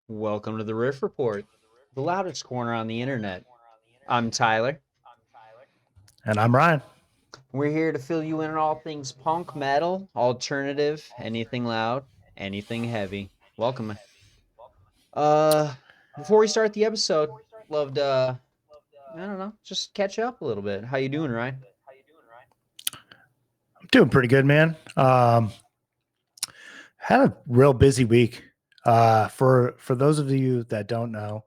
Welcome to the Riff Report, the loudest corner on the internet. I'm Tyler. And I'm Ryan. We're here to fill you in on all things punk, metal, alternative, anything loud, anything heavy. Welcome. Uh, Before we start the episode, loved I don't know, just catch up a little bit. How you doing, Ryan? I'm doing pretty good, man. Had a real busy week. For those of you that don't know,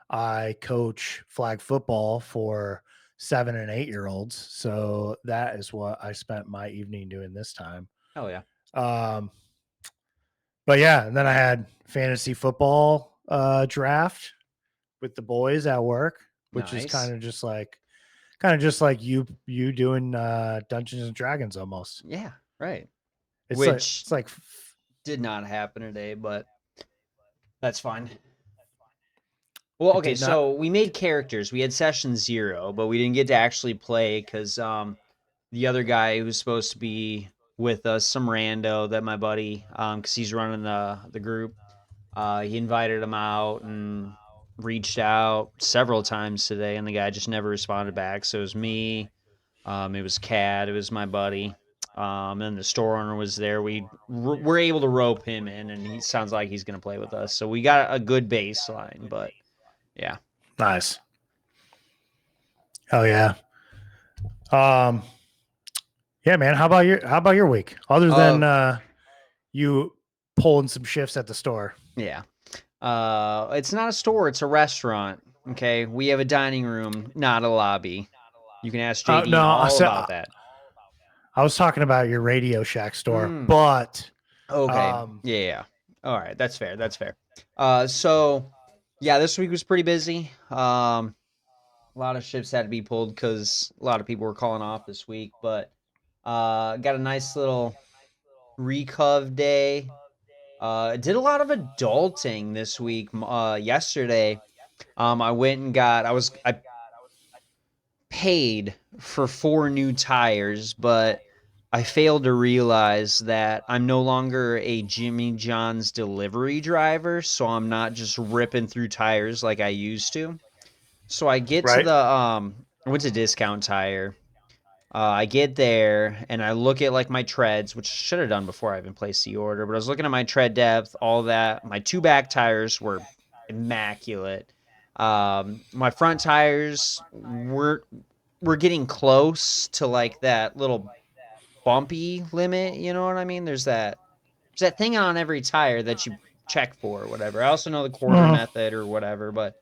I coach flag football for 7 and 8 year olds. So that is what I spent my evening doing this time. Oh yeah. Um, but yeah, and then I had fantasy football draft with the boys at work, which is Nice. kind of just like you doing Dungeons and Dragons almost. Yeah, right. It's like Which it's like did not happen today, but that's fine. Well, it okay, did not. so we made characters. We had session 0, but we didn't get to actually play because the other guy who's supposed to be with us, some rando that my buddy, because he's running the group, he invited him out and reached out several times today, and the guy just never responded back. So it was me, it was Cat, it was my buddy, and the store owner was there. We were able to rope him in, and he sounds like he's going to play with us. So we got a good baseline, but yeah. Nice. Oh yeah. Um yeah, man. How about your week? Other Uh, than you pulling some shifts at the store. yeah. It's not a store, it's a restaurant. Okay. We have a dining room, not a lobby. You can ask JD No, all about that. I was talking about your Radio Shack store, Mm, but okay. um Yeah, yeah. All right. That's fair. That's fair. So yeah, this week was pretty busy. A lot of shifts had to be pulled because a lot of people were calling off this week, but got a nice little recov day. Did a lot of adulting this week. Yesterday, I went and I paid for 4 new tires, but I failed to realize that I'm no longer a Jimmy John's delivery driver, so I'm not just ripping through tires like I used to. So I get to right? I went to Discount Tire. I get there and I look at like my treads, which I should have done before I even placed the order, but I was looking at my tread depth, all that. My two back tires were immaculate. My front tires we're getting close to like that little bumpy limit, you know what I mean? There's that thing on every tire that you check for or whatever. I also know the quarter Mhm. method or whatever, but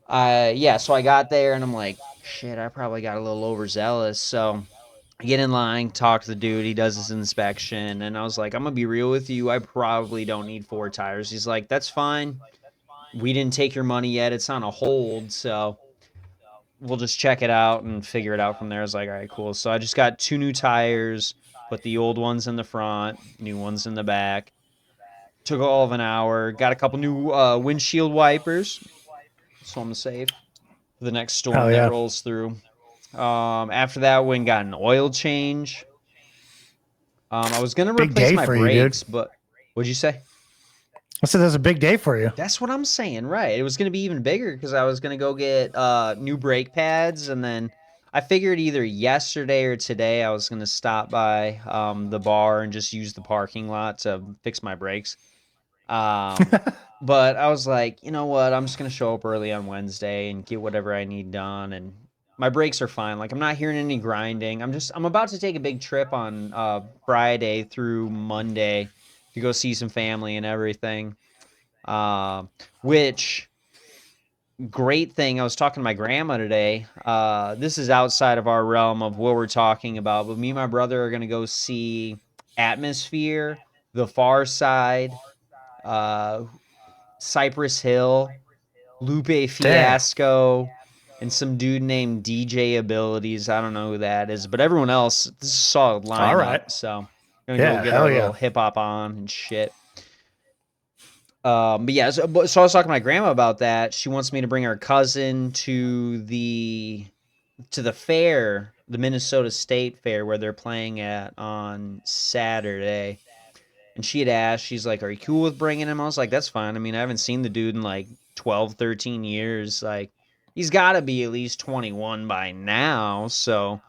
yeah, so I got there and I'm like, shit, I probably got a little overzealous. So I get in line, talk to the dude, he does his inspection, and I was like, I'm gonna be real with you, I probably don't need 4 tires. He's like, that's fine. We didn't take your money yet, it's on a hold, so we'll just check it out and figure it out from there. I was like, all right, cool. So I just got 2 new tires, put the old ones in the front, new ones in the back. Took all of an hour. Got a couple new windshield wipers, so I'm safe for the next Oh storm that yeah. rolls through. After that, went and got an oil change. I was gonna Big replace day my for you, dude. brakes, but what'd you say? I said that's a big day for you. That's what I'm saying, right? It was gonna be even bigger because I was gonna go get new brake pads, and then I figured either yesterday or today I was gonna stop by the bar and just use the parking lot to fix my brakes. Um, but I was like, you know what? I'm just gonna show up early on Wednesday and get whatever I need done, and my brakes are fine. Like I'm not hearing any grinding. I'm about to take a big trip on Friday through Monday to go see some family and everything. Um, which great thing. I was talking to my grandma today. This is outside of our realm of what we're talking about, but me and my brother are gonna go see Atmosphere, The Far Side, uh, Cypress Hill, Lupe Dang. Fiasco, and some dude named DJ Abilities. I don't know who that is, but everyone else, this is a solid All lineup. right. So gonna go Yeah, get hell our yeah. little hip hop on and shit. But yeah, so I was talking to my grandma about that. She wants me to bring her cousin to the fair, the Minnesota State Fair where they're playing at on Saturday. And she had asked, she's like, "Are you cool with bringing him?" I was like, "That's fine. I mean, I haven't seen the dude in like 12, 13 years. Like, he's got to be at least 21 by now. So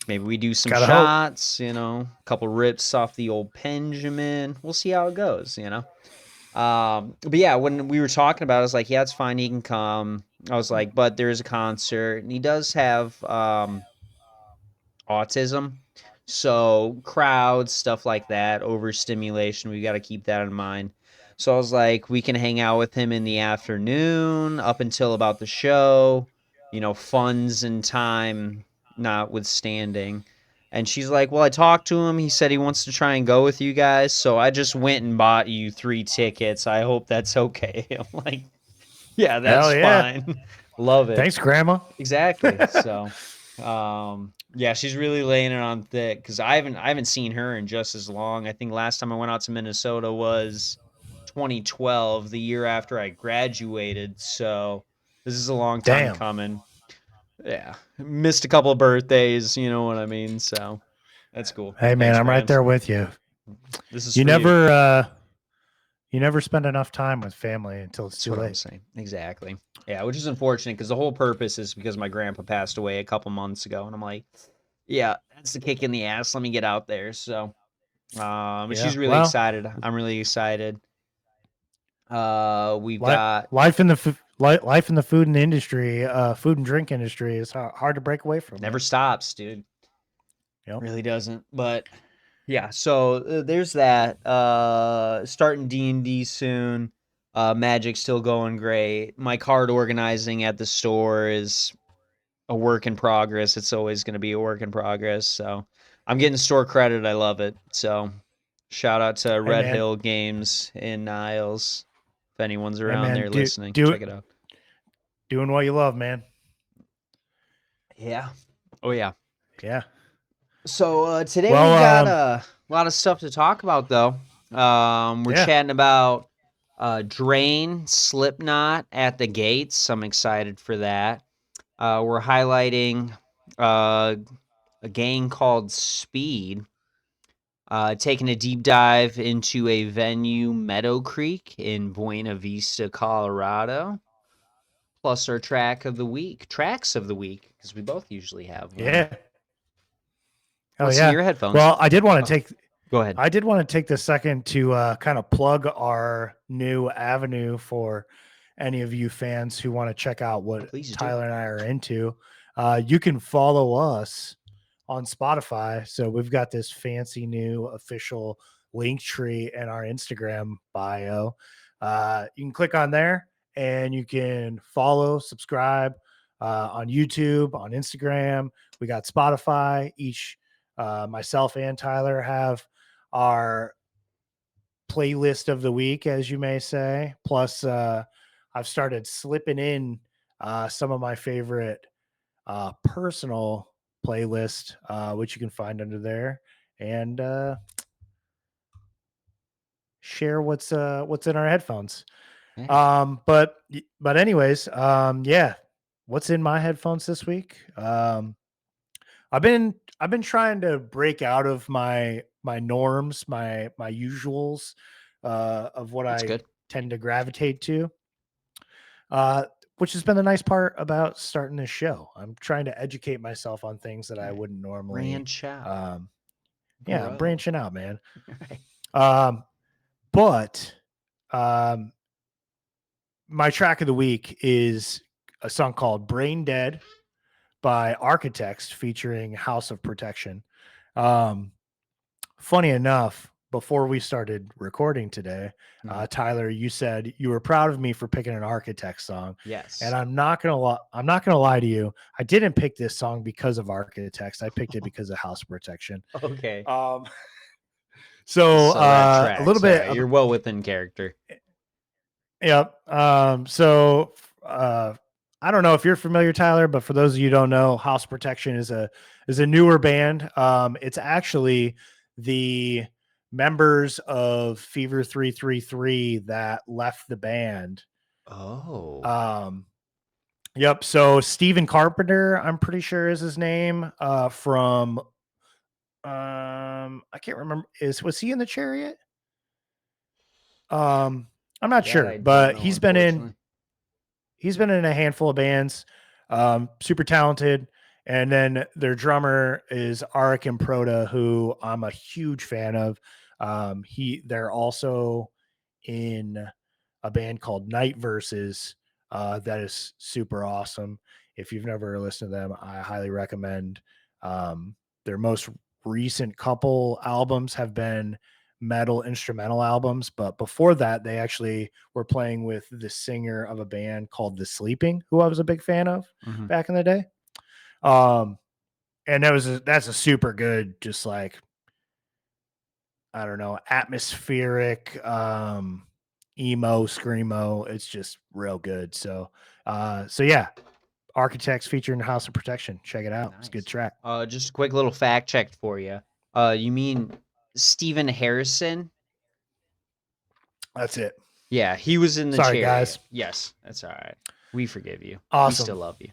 maybe we do some Gotta hope. shots, a couple rips off the old Benjamin. We'll see how it goes. But yeah, when we were talking about it, I was like, yeah, it's fine. He can come. I was like, but there's a concert, and he does have autism. So crowds, stuff like that, overstimulation, we got to keep that in mind. So I was like, we can hang out with him in the afternoon up until about the show, funds and time notwithstanding. And she's like, well, I talked to him. He said he wants to try and go with you guys. So I just went and bought you 3 tickets. I hope that's okay. I'm like, yeah, that's Hell yeah. fine. Love it. Thanks, Grandma. Exactly. So, yeah, she's really laying it on thick because I haven't seen her in just as long. I think last time I went out to Minnesota was 2012, the year after I graduated. So this is a long time Damn. coming. Yeah, missed a couple of birthdays. You know what I mean? So that's cool. Hey man, Thanks, I'm right Grams. there with you. This is You for you. never you never spend enough time with family until it's That's too what I'm late. saying. Exactly. Yeah, which is unfortunate because the whole purpose is because my grandpa passed away a couple months ago, and I'm like, yeah, that's the kick in the ass. Let me get out there. So, but Yeah. she's really Well, excited. I'm really excited. We've li- got life in the food and industry, food and drink industry is hard to break away from, never man. stops, dude. Yep. Really doesn't. But yeah, so there's that. Starting D&D soon. Magic's still going great. My card organizing at the store is a work in progress. It's always going to be a work in progress. So I'm getting store credit. I love it. So shout out to Hey Red man. Hill Games in Niles. If anyone's Hey around man, there listening, do check it out. doing what you love, man. Yeah. Oh yeah. Yeah. So today Well, we got a lot of stuff to talk about, though. We're yeah. chatting about Drain, Slipknot at the Gates. I'm excited for that. We're highlighting uh, a gang called Speed, taking a deep dive into a venue, Meadow Creek in Buena Vista, Colorado. Plus our tracks of the week, because we both usually have one. Yeah. Oh What's in yeah. your headphones? Well, I did want Oh, to take go ahead. I did want to take this second to kind of plug our new avenue for any of you fans who want to check out Oh, what please do. Tyler and I are into. You can follow us on Spotify. So we've got this fancy new official link tree in our Instagram bio. You can click on there and you can follow, subscribe on YouTube, on Instagram. We got Spotify. Each myself and Tyler have our playlist of the week, as you may say. Plus, I've started slipping in some of my favorite personal playlist, which you can find under there, and share what's in our headphones. Yeah, But anyways, yeah, what's in my headphones this week? I've been trying to break out of my norms, my usuals, of what that's I good. tend to gravitate to. Uh, which has been the nice part about starting this show. I'm trying to educate myself on things that I Right. wouldn't normally. Branch out, Um, yeah, I'm grow. branching out, man. Right. Um, but um, my track of the week is a song called "Brain Dead" by Architects featuring House of Protection. Um, Funny enough, before we started recording today, Mhm. Tyler, you said you were proud of me for picking an Architect song, and Yes. I'm not gonna lie to you. I didn't pick this song because of Architects. I picked it because of House Protection. Okay. Um, so So that a tracks. little All bit right. of You're well within character. Yep. So I don't know if you're familiar, Tyler, but for those of you who don't know, House Protection is a newer band. It's actually the members of Fever 333 that left the band. Oh. Um, yep. So Stephen Carpenter, I'm pretty sure is his name. From I can't remember. Was he in the Chariot? Um, I'm not That sure, I don't but know, unfortunately. he's been in a handful of bands. Super talented. And then their drummer is Arik and Proda, who I'm a huge fan of. They're also in a band called Night Verses. That is super awesome. If you've never listened to them, I highly recommend. Um, their most recent couple albums have been metal instrumental albums, but before that, they actually were playing with the singer of a band called The Sleeping, who I was a big fan of Mhm. back in the day. Um, and that's a super good, just like I don't know, atmospheric, emo screamo. It's just real good. So yeah, Architects featuring House of Protection. Check it out. It's a good Nice. track. Just a quick little fact check for you. You mean Steven Harrison? That's it. Yeah, he was in the Sorry, Chariot. guys. Yes, that's all right. We forgive you. We still Awesome. love you.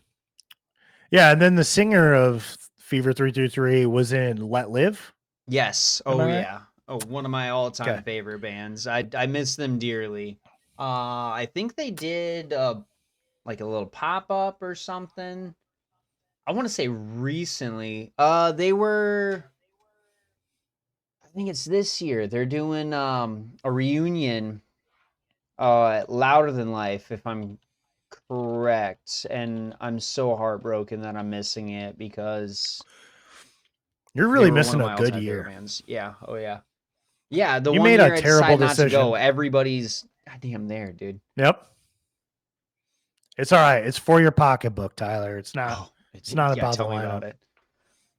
Yeah, and then the singer of Fever 333 was in Let Live. Yes. Am Oh I right? yeah. Oh, one of my Okay. all-time favorite bands. I miss them dearly. I think they did like a little pop-up or something. I want to say recently. They were I think it's this year. They're doing a reunion at Louder Than Life if I'm correct. And I'm so heartbroken that I'm missing it because You're they really were one missing of a my good all-time favorite year. bands. Yeah. Oh yeah. Yeah, the You one made a year I terrible decided not to decision. go, everybody's goddamn there, dude. Yep. It's all right. It's for your pocketbook, Tyler. Oh, It's not yeah, about the tell me lineup. about it.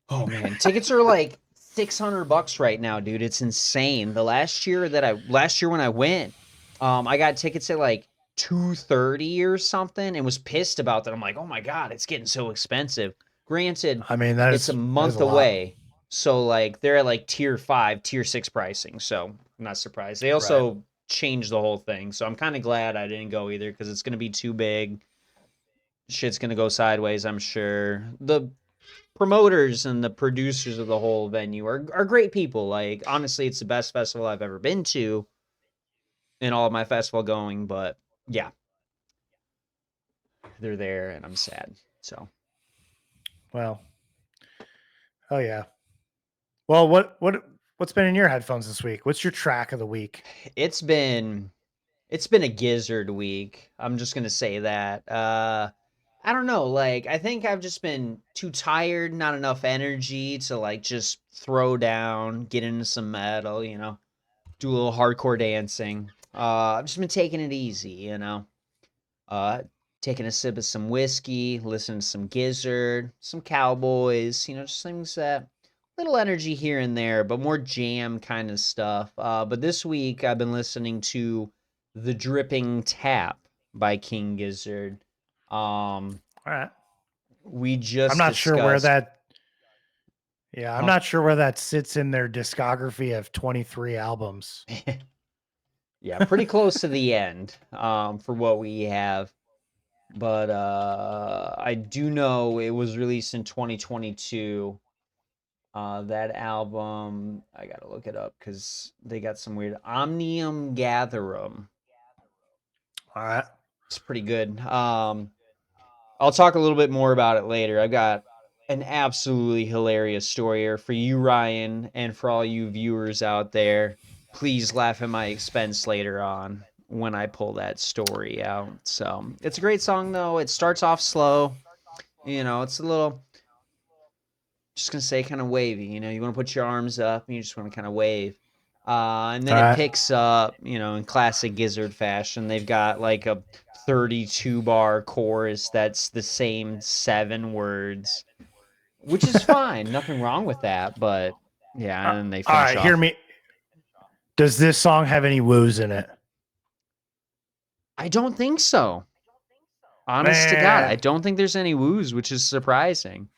Oh man, tickets are like $600 right now, dude. It's insane. Last year when I went, I got tickets at like 230 or something and was pissed about that. I'm like, "Oh my God, it's getting so expensive." Granted, I mean, it's a that is month a lot. away. So like they're at like tier 5, tier 6 pricing. So, I'm not surprised. They Right. also changed the whole thing. So, I'm kind of glad I didn't go either cuz it's going to be too big. Shit's going to go sideways, I'm sure. The promoters and the producers of the whole venue are great people. Like honestly, it's the best festival I've ever been to in all of my festival going, but yeah, they're there and I'm sad. So Well, oh yeah. Well, what's been in your headphones this week? What's your track of the week? it's been it's been a gizzard week. I'm just gonna say that. I don't know, like I think I've just been too tired, not enough energy to like just throw down, get into some metal, do a little hardcore dancing. I've just been taking it easy, uh, taking a sip of some whiskey, listening to some Gizzard, some Cowboys, just things that little energy here and there, but more jam kind of stuff. But this week I've been listening to The Dripping Tap by King Gizzard. Um, All right. we I'm just not sure where discussed. that Yeah, I'm Huh. not sure where that sits in their discography of 23 albums. Yeah, pretty close to the end for what we have. But I do know it was released in 2022. That album, I gotta look it up because they got some weird Omnium Gatherum. All right. It's pretty good. I'll talk a little bit more about it later. I've got an absolutely hilarious story here for you, Ryan, and for all you viewers out there. Please laugh at my expense later on when I pull that story out. So it's a great song though. It starts off slow. It's a little just gonna say kind of wavy. You want to put your arms up and you just want to kind of wave. And then All it right. picks up, in classic Gizzard fashion. They've got like a 32 bar chorus that's the same 7 words, which is fine. Nothing wrong with that. But yeah, and then they All finish right, hear off. me. Does this song have any woos in it? I don't think so. Honest to God, I Man. don't think there's any woos, which is surprising.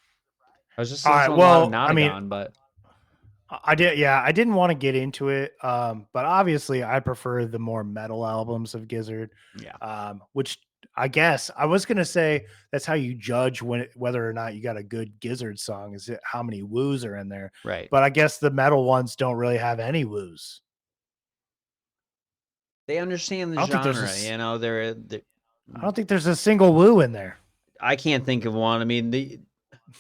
I was just All listening right. to a lot of Well, I mean, Notagon, but I did. Yeah, I didn't want to get into it, but obviously, I prefer the more metal albums of Gizzard, yeah, which I guess I was gonna say that's how you judge whether or not you got a good Gizzard song is it how many woos are in there. right. But I guess the metal ones don't really have any woos. They understand the I don't think there's genre, they're I don't think there's a single woo in there. I can't think of one. I mean,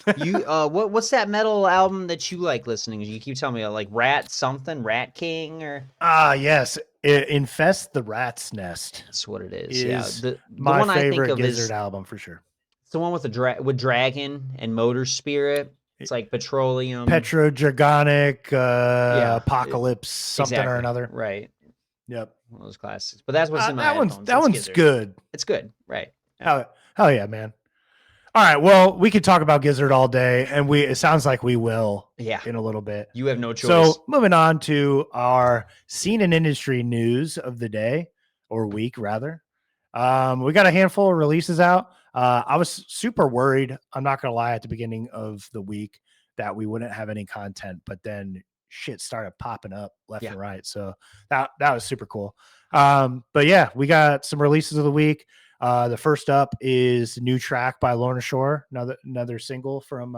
what's that metal album that you like listening to? You keep telling me like Rat something, Rat King, or Ah, yes. Infest the Rat's Nest that's what it is. Yeah. is The my one I think favorite of Gizzard is album for sure. it's the one with with Dragon and Motor Spirit. It's like petroleum. Petrodragonic Yeah, Apocalypse, something or exactly. another. Right. Yep. One of those classics. But that's what's in my headphones. That That's one's Gizzard. good. It's good. Right. Yeah. Hell yeah, man. All right. Well, we could talk about Gizzard all day, and it sounds like we will Yeah. in a little bit. You have no choice. So moving on to our scene and industry news of the day or week rather. We got a handful of releases out. I was super worried. I'm not going to lie at the beginning of the week that we wouldn't have any content, but then shit started popping up left Yeah. and right. So that was super cool. But yeah, we got some releases of the week. The first up is New Track by Lorna Shore, another single from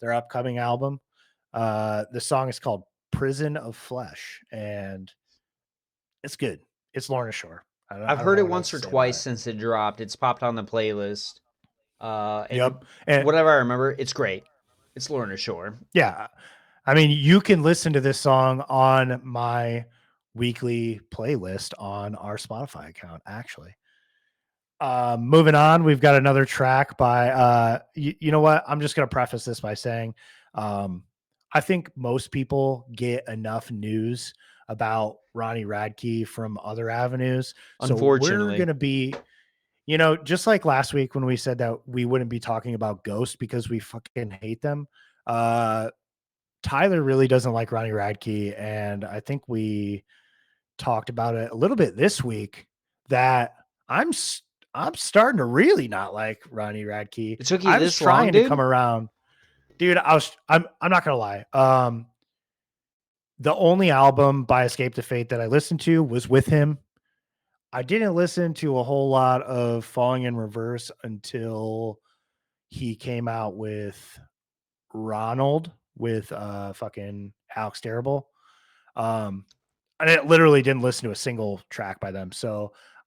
their upcoming album. The song is called Prison of Flesh, and it's good. It's Lorna Shore. I've I don't heard know it what else once to or say about twice it. since it dropped. It's popped on the playlist. And Yep. And whatever I remember, it's great. It's Lorna Shore. yeah, I mean, you can listen to this song on my weekly playlist on our Spotify account, actually. Moving on, we've got another track by you know what? I'm just gonna preface this by saying I think most people get enough news about Ronnie Radke from other avenues. So we're Unfortunately, gonna be, just like last week when we said that we wouldn't be talking about Ghost because we fucking hate them. Tyler really doesn't like Ronnie Radke, and I think we talked about it a little bit this week that I'm s- I'm starting to really not like Ronnie Radke. it took you I was this long, trying to come dude. around, dude. I'm not gonna lie. The only album by Escape to Fate that I listened to was with him. I didn't listen to a whole lot of Falling in Reverse until he came out with Ronald with fucking Alex Terrible. Um, I literally didn't listen to a single track by them.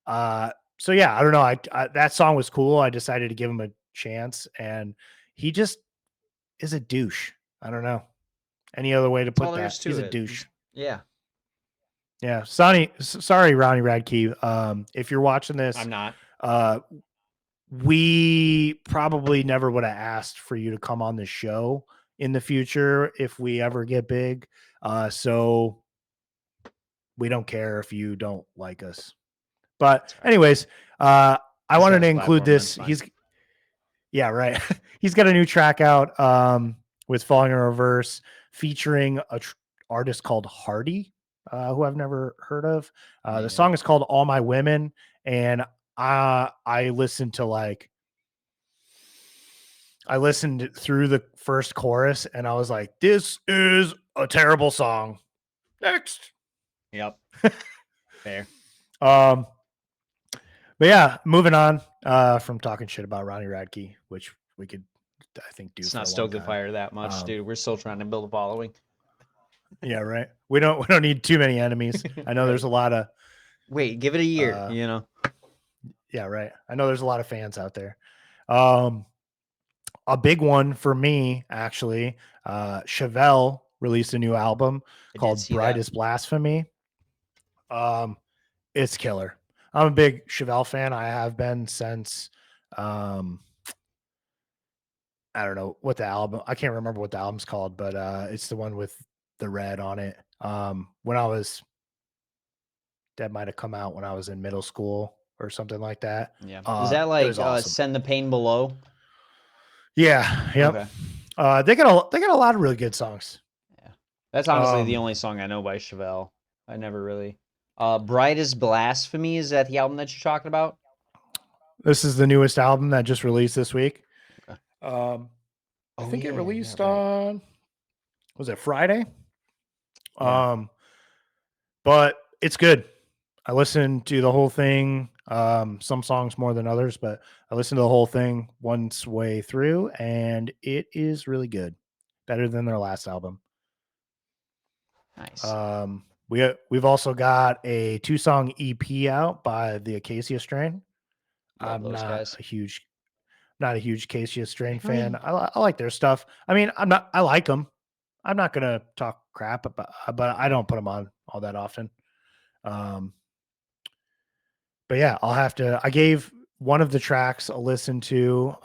Uh, so yeah, I don't know. That song was cool. I decided to give him a chance, and he just is a douche. I don't know any other way to That's all put there is that. He's to a it. douche. Yeah, Yeah, sorry, Ronnie Radke. If you're watching this, I'm not. uh, we probably never would have asked for you to come on the show in the future if we ever get big. So we don't care if you don't like us. But That's fine. anyways, I He's wanted got to his include platform. That's this. fine. Yeah, right. He's got a new track out with Falling in Reverse featuring a artist called Hardy, who I've never heard of. The Neither. song is called All My Women, and I listened to I listened through the first chorus and I was like, this is a terrible song. Next. Yep. Fair. Um, but yeah, moving on from talking shit about Ronnie Radke, which we could, I think, do It's for not a long stoked to time. fire that much, dude. We're still trying to build a following. Yeah, right. We don't need too many enemies. I know there's Right. a lot of Wait, give it a year. uh yeah, right. I know there's a lot of fans out there. Um a big one for me actually, Chevelle released a new album I did called see that. Brightest Blasphemy. Um it's killer. I'm a big Chevelle fan. I have been since um I don't know what the album. I can't remember what the album's called, but it's the one with the red on it. When I was that might have come out when I was in middle school or something like that. Yeah. Is that It like was awesome. Send the Pain Below? Yeah, yep. Okay. They got a lot of really good songs. Yeah. That's honestly the Um, only song I know by Chevelle. I never really. Bright as Blasphemy, is that the album that you're talking about? this is the newest album that just released this week. Okay. Um, I Oh think it yeah, yeah, released right. on was it Friday? Yeah. Um, but it's good. I listened to the whole thing. Some songs more than others, but I listened to the whole thing once way through, and it is really good. Better than their last album. Nice. Um, We've also got a 2-song EP out by the Acacia Strain. Love I'm those guys. not a huge Acacia Strain I fan. mean, I like their stuff. I mean, I like them. I'm not gonna talk crap about, but I don't put them on all that often. Um, but yeah, I'll have to. I gave one of the tracks a listen to,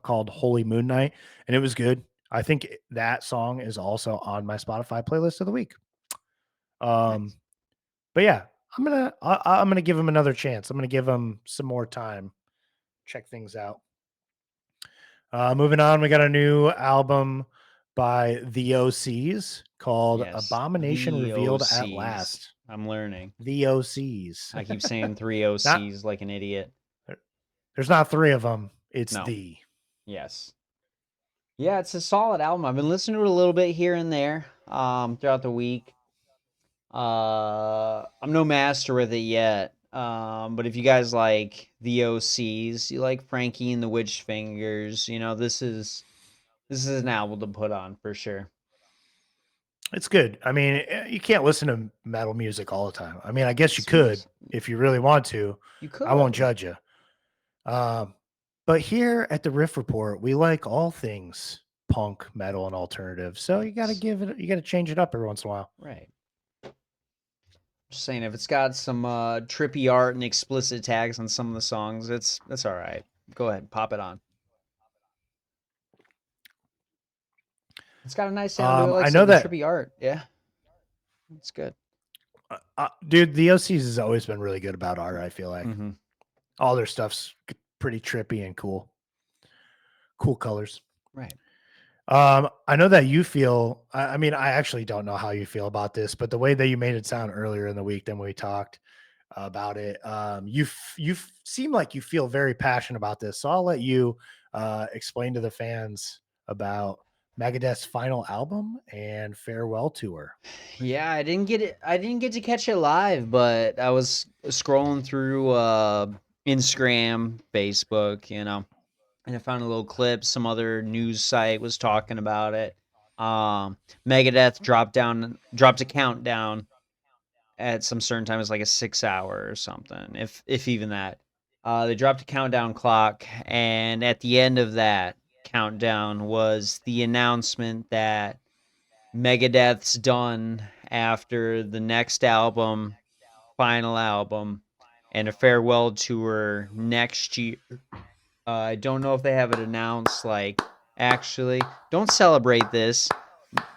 called Holy Moon Night, and it was good. I think that song is also on my Spotify playlist of the week. Um, nice. but yeah, I'm gonna give him another chance. I'm gonna give him some more time. Check things out. Moving on, we got a new album by the OCs called Yes, Abomination the Revealed at OCs. Last. I'm learning. The OCs. I keep saying three Not OCs like an idiot. there's not three of them. It's No. the. Yes. Yeah, it's a solid album. I've been listening to it a little bit here and there, throughout the week. I'm no master with it yet. But if you guys like the OCs, you like Frankie and the Witch Fingers, this is an album to put on for sure. It's good. I mean, you can't listen to metal music all the time. I mean, I guess you It's could most if you really want to. you I won't could. judge you. Um, but here at the Riff Report, we like all things punk, metal, and alternative. So Yes. you got to change it up every once in a while. Right. Just saying, if it's got some trippy art and explicit tags on some of the songs, that's all right. Go ahead, pop it on. It's got a nice sound to it, like I I know said, the that, trippy art. Yeah, it's good. dude. The OCs has always been really good about art. I feel like Mm-hmm. all their stuff's pretty trippy and cool colors. Right. I know that you feel. I mean, I actually don't know how you feel about this, but the way that you made it sound earlier in the week, then we talked about it. You seem like you feel very passionate about this, so I'll let you explain to the fans about Megadeth's final album and farewell tour. Yeah, I didn't get it. I didn't get to catch it live, but I was scrolling through Instagram, Facebook, and I found a little clip. Some other news site was talking about it. Megadeth dropped a countdown at some certain time. It's like a 6 hour or something, if even that. They dropped a countdown clock, and at the end of that countdown was the announcement that Megadeth's done after the next album, final album, and a farewell tour next year. I don't know if they have it announced. Like, actually, don't celebrate this.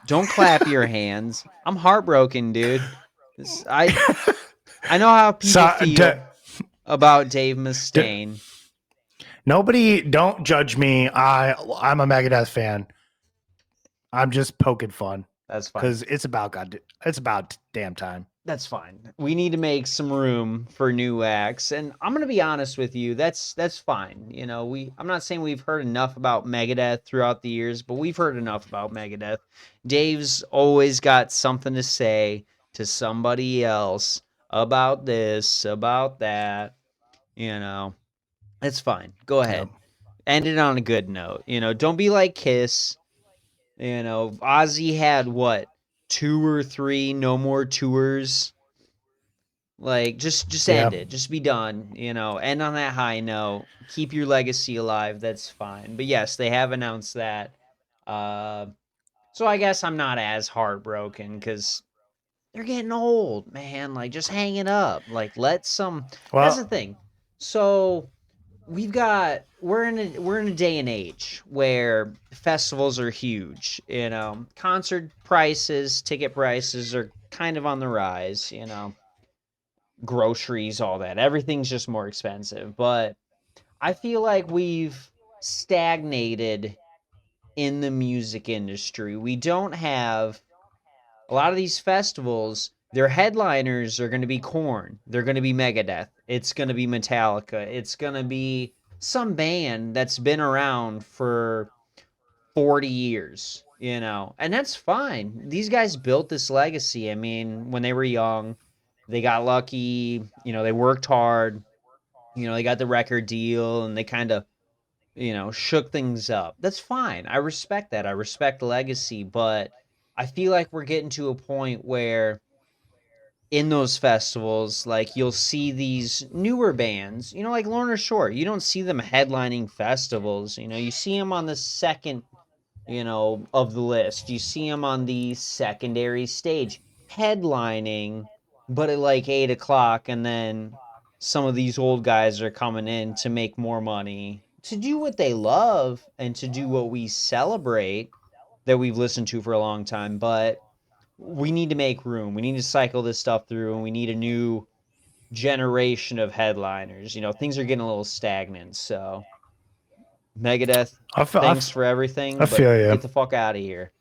Don't clap your hands. I'm heartbroken, dude. This, I know how people So, feel about Dave Mustaine. nobody, don't judge me. I'm a Megadeth fan. I'm just poking fun That's fine. because it's about damn time. That's fine. We need to make some room for new acts, and I'm gonna be honest with you. That's fine. I'm not saying we've heard enough about Megadeth throughout the years, but we've heard enough about Megadeth. Dave's always got something to say to somebody else about this, about that. You know, it's fine. Go Yep. ahead. End it on a good note. Don't be like Kiss. Ozzy had what, two or three, no more tours. Like, just Yeah. end it. Just be done. End on that high note. Keep your legacy alive. That's fine. But yes, they have announced that. Uh, so I guess I'm not as heartbroken because they're getting old, man. Like, just hang it up. Like, let some. That's the Well, thing. So we're in a day and age where festivals are huge. Concert prices, ticket prices are kind of on the rise. Groceries, all that. Everything's just more expensive. But I feel like we've stagnated in the music industry. We don't have a lot of these festivals. Their headliners are going to be Korn. They're going to be Megadeth. It's going to be Metallica. It's going to be some band that's been around for 40 years, and that's fine. These guys built this legacy. I mean, when they were young, they got lucky, they worked hard, they got the record deal and they kind of, shook things up. That's fine. I respect that. I respect legacy, but I feel like we're getting to a point where in those festivals, like you'll see these newer bands, like Lorna Shore. You don't see them headlining festivals. You see them on the second, of the list. You see them on the secondary stage headlining, but at like 8 o'clock, and then some of these old guys are coming in to make more money, to do what they love, and to do what we celebrate that we've listened to for a long time. But we need to make room. We need to cycle this stuff through, and we need a new generation of headliners. Things are getting a little stagnant. So, Megadeth, I feel, I, thanks f- for I everything, but feel you. get the fuck out of here.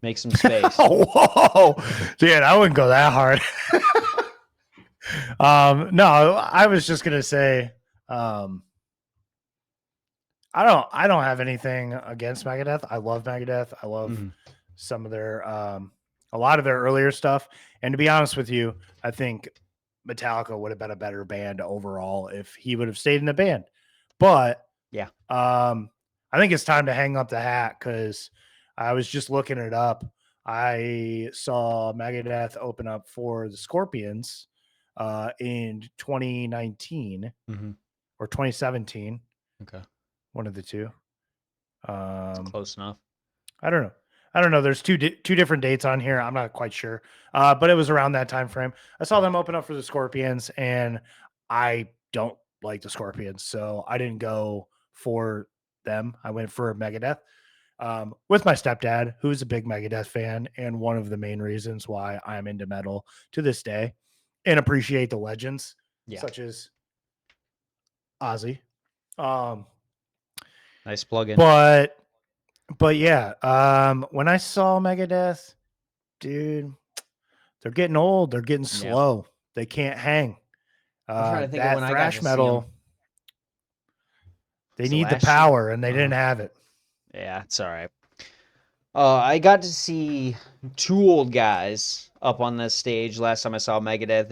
Make some space. Whoa, dude, I wouldn't go that hard. No, I was just gonna say, um, I don't have anything against Megadeth. I love Megadeth. I love Mhm. some of their a lot of their earlier stuff. And to be honest with you, I think Metallica would have been a better band overall if he would have stayed in the band. But Yeah. I think it's time to hang up the hat because I was just looking it up. I saw Megadeth open up for the Scorpions in 2019 Hmm. or 2017, Okay. one of the two. It's Um, close enough. I don't know. I don't know. There's two different dates on here. I'm not quite sure, but it was around that time frame. I saw them open up for the Scorpions, and I don't like the Scorpions, so I didn't go for them. I went for Megadeth with my stepdad, who's a big Megadeth fan, and one of the main reasons why I'm into metal to this day and appreciate the legends Yeah. such as Ozzy. Um, Nice plug-in. but yeah, when I saw Megadeth, dude, they're getting old. They're getting Yeah. slow. They can't hang. I'm trying to think of when That I got thrash to see him. metal, they Was it need the last year? power, and they didn't have it. Yeah, it's all right. I got to see two old guys up on this stage last time I saw Megadeth.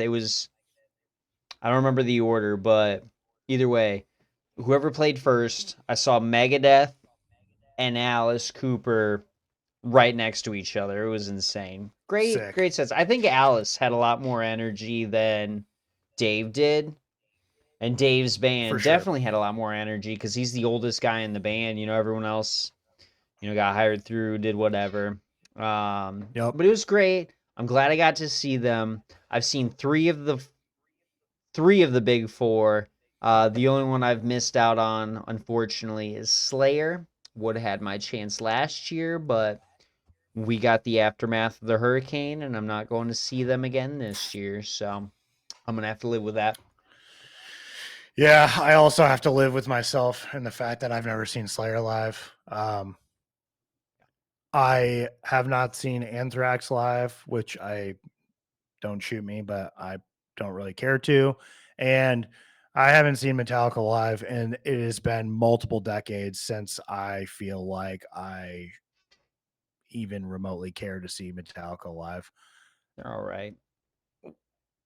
I don't remember the order, but either way, whoever played first, I saw Megadeth and Alice Cooper right next to each other. It was insane. Great, Sick great sets. I think Alice had a lot more energy than Dave did. And Dave's for band sure. definitely had a lot more energy because he's the oldest guy in the band. Everyone else, got hired through, did whatever. Yep. But it was great. I'm glad I got to see them. I've seen three of the big four. The only one I've missed out on, unfortunately, is Slayer. Would have had my chance last year, but we got the aftermath of the hurricane, and I'm not going to see them again this year. So I'm gonna have to live with that. Yeah, I also have to live with myself and the fact that I've never seen Slayer live. I have not seen Anthrax live, which I don't shoot me, but I don't really care to. And I haven't seen Metallica live, and it has been multiple decades since I feel like I even remotely care to see Metallica live. They're all right.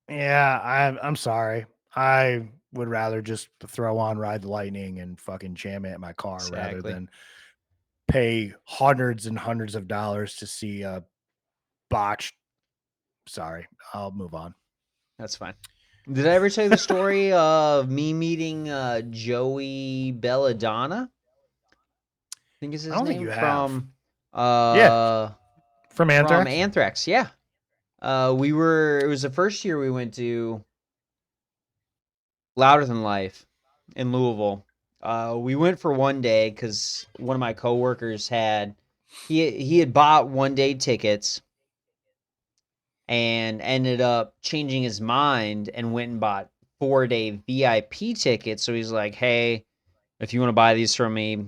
Yeah, I'm sorry. I would rather just throw on Ride the Lightning and fucking jam it in my car rather Exactly. than pay hundreds and hundreds of dollars to see a botched. Sorry, I'll move on. That's fine. Did I ever tell you the story of me meeting Joey Belladonna? I think is I his don't think name you have. from Yeah, uh from from Anthrax. Anthrax. Yeah. It was the first year we went to Louder Than Life in Louisville. We went for one day because one of my coworkers he had bought one day tickets and ended up changing his mind and went and bought 4-day VIP tickets. So he's like, "Hey, if you want to buy these from me,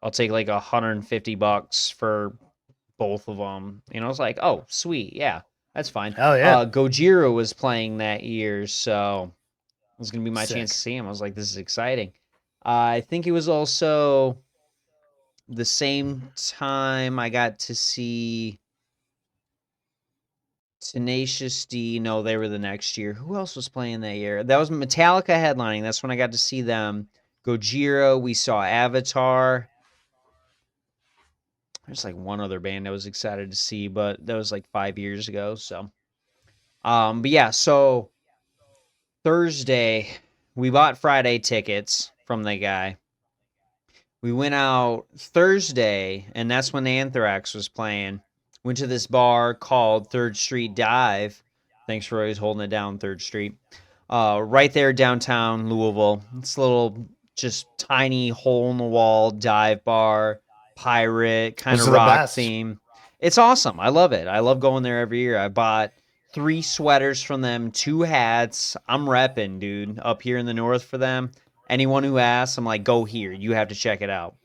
I'll take like $150 for both of them." I was like, "Oh, sweet, yeah, that's fine." Hell yeah, Gojira was playing that year, so it was gonna be my chance to sick. see him. I was like, "This is exciting." I think it was also the same time I got to see Tenacious D. No, they were the next year. Who else was playing that year? That was Metallica headlining. That's when I got to see them. Gojira. We saw Avatar. There's like one other band I was excited to see, but that was like 5 years ago. So But yeah, so Thursday, we bought Friday tickets from the guy. We went out Thursday, and that's when Anthrax was playing. Went to this bar called Third Street Dive. Thanks for always holding it down, Third Street. Right there downtown Louisville. It's a little, just tiny hole in the wall dive bar, pirate kind Those of are the rock best. theme. It's awesome. I love it. I love going there every year. I bought 3 sweaters from them, 2 hats. I'm repping, dude, up here in the north for them. Anyone who asks, I'm like, go here. You have to check it out.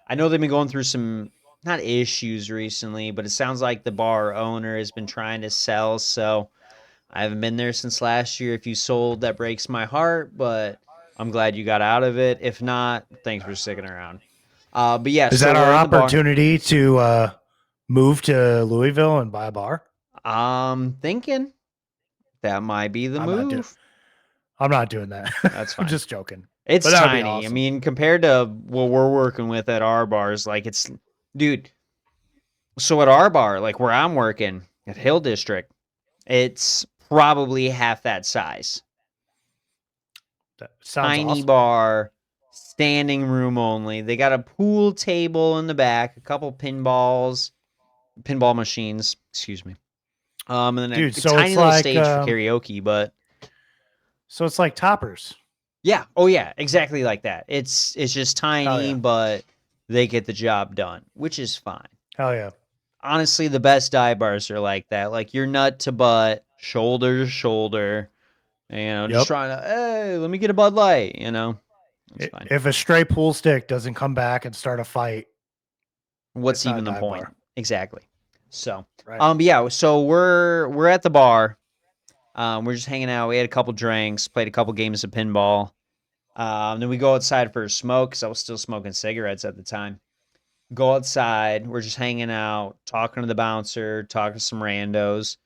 I know they've been going through some, not issues recently, but it sounds like the bar owner has been trying to sell. So I haven't been there since last year. If you sold, that breaks my heart, but I'm glad you got out of it. If not, thanks for sticking around. But yeah, Is so that we're our in the bar. opportunity to move to Louisville and buy a bar? I'm thinking that might be the I'm not doing. move. I'm not doing that. That's I'm fine. just joking. But It's that would be tiny. I awesome. mean, compared to what we're working with at our bars, like it's, dude. So at our bar, like where I'm working at Hill District, it's probably half that size. That sounds Tiny awesome. bar, standing room only. They got a pool table in the back, a couple pinball machines, excuse me. And then Dude, a tiny little stage for karaoke, but so it's like toppers. yeah. Oh yeah, exactly like that. It's just Hell tiny, yeah. but they get the job done, which is fine. Hell yeah. Honestly, the best dive bars are like that. Like you're nut to butt, shoulder to shoulder, just Yep. trying to, hey, let me get a Bud Light, It's fine. If a stray pool stick doesn't come back and start a fight, What's it's not a even the dive point? bar. Exactly. So, Right. but yeah, so we're at the bar. We're just hanging out. We had a couple drinks, played a couple games of pinball. Then we go outside for a smoke because I was still smoking cigarettes at the time. Go outside. We're just hanging out, talking to the bouncer, talking to some randos,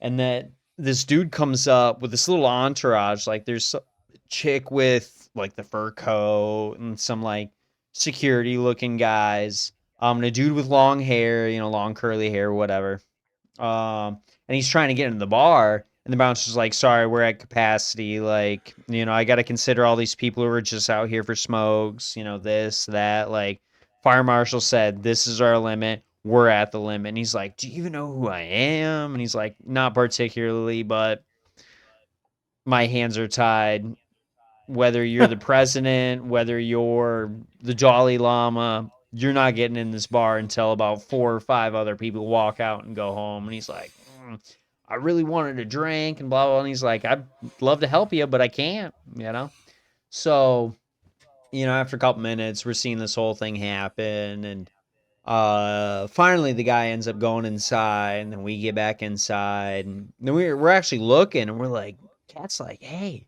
and then this dude comes up with this little entourage. Like there's a chick with like the fur coat and some like security looking guys. And a dude with long hair, long curly hair, whatever. And he's trying to get into the bar, and the bouncer's like, "Sorry, we're at capacity. Like, I got to consider all these people who are just out here for smokes. This, that. Like, fire marshal said this is our limit. We're at the limit." And he's like, "Do you even know who I am?" And he's like, "Not particularly, but my hands are tied. Whether you're the president, whether you're the Dalai Lama." You're not getting in this bar until about 4 or 5 other people walk out and go home. And he's like, I really wanted a drink and blah blah. And he's like, I'd love to help you, but I can't. So, after a couple minutes, we're seeing this whole thing happen, and finally the guy ends up going inside, and then we get back inside, and then we're actually looking, and we're like, Cat's like, hey,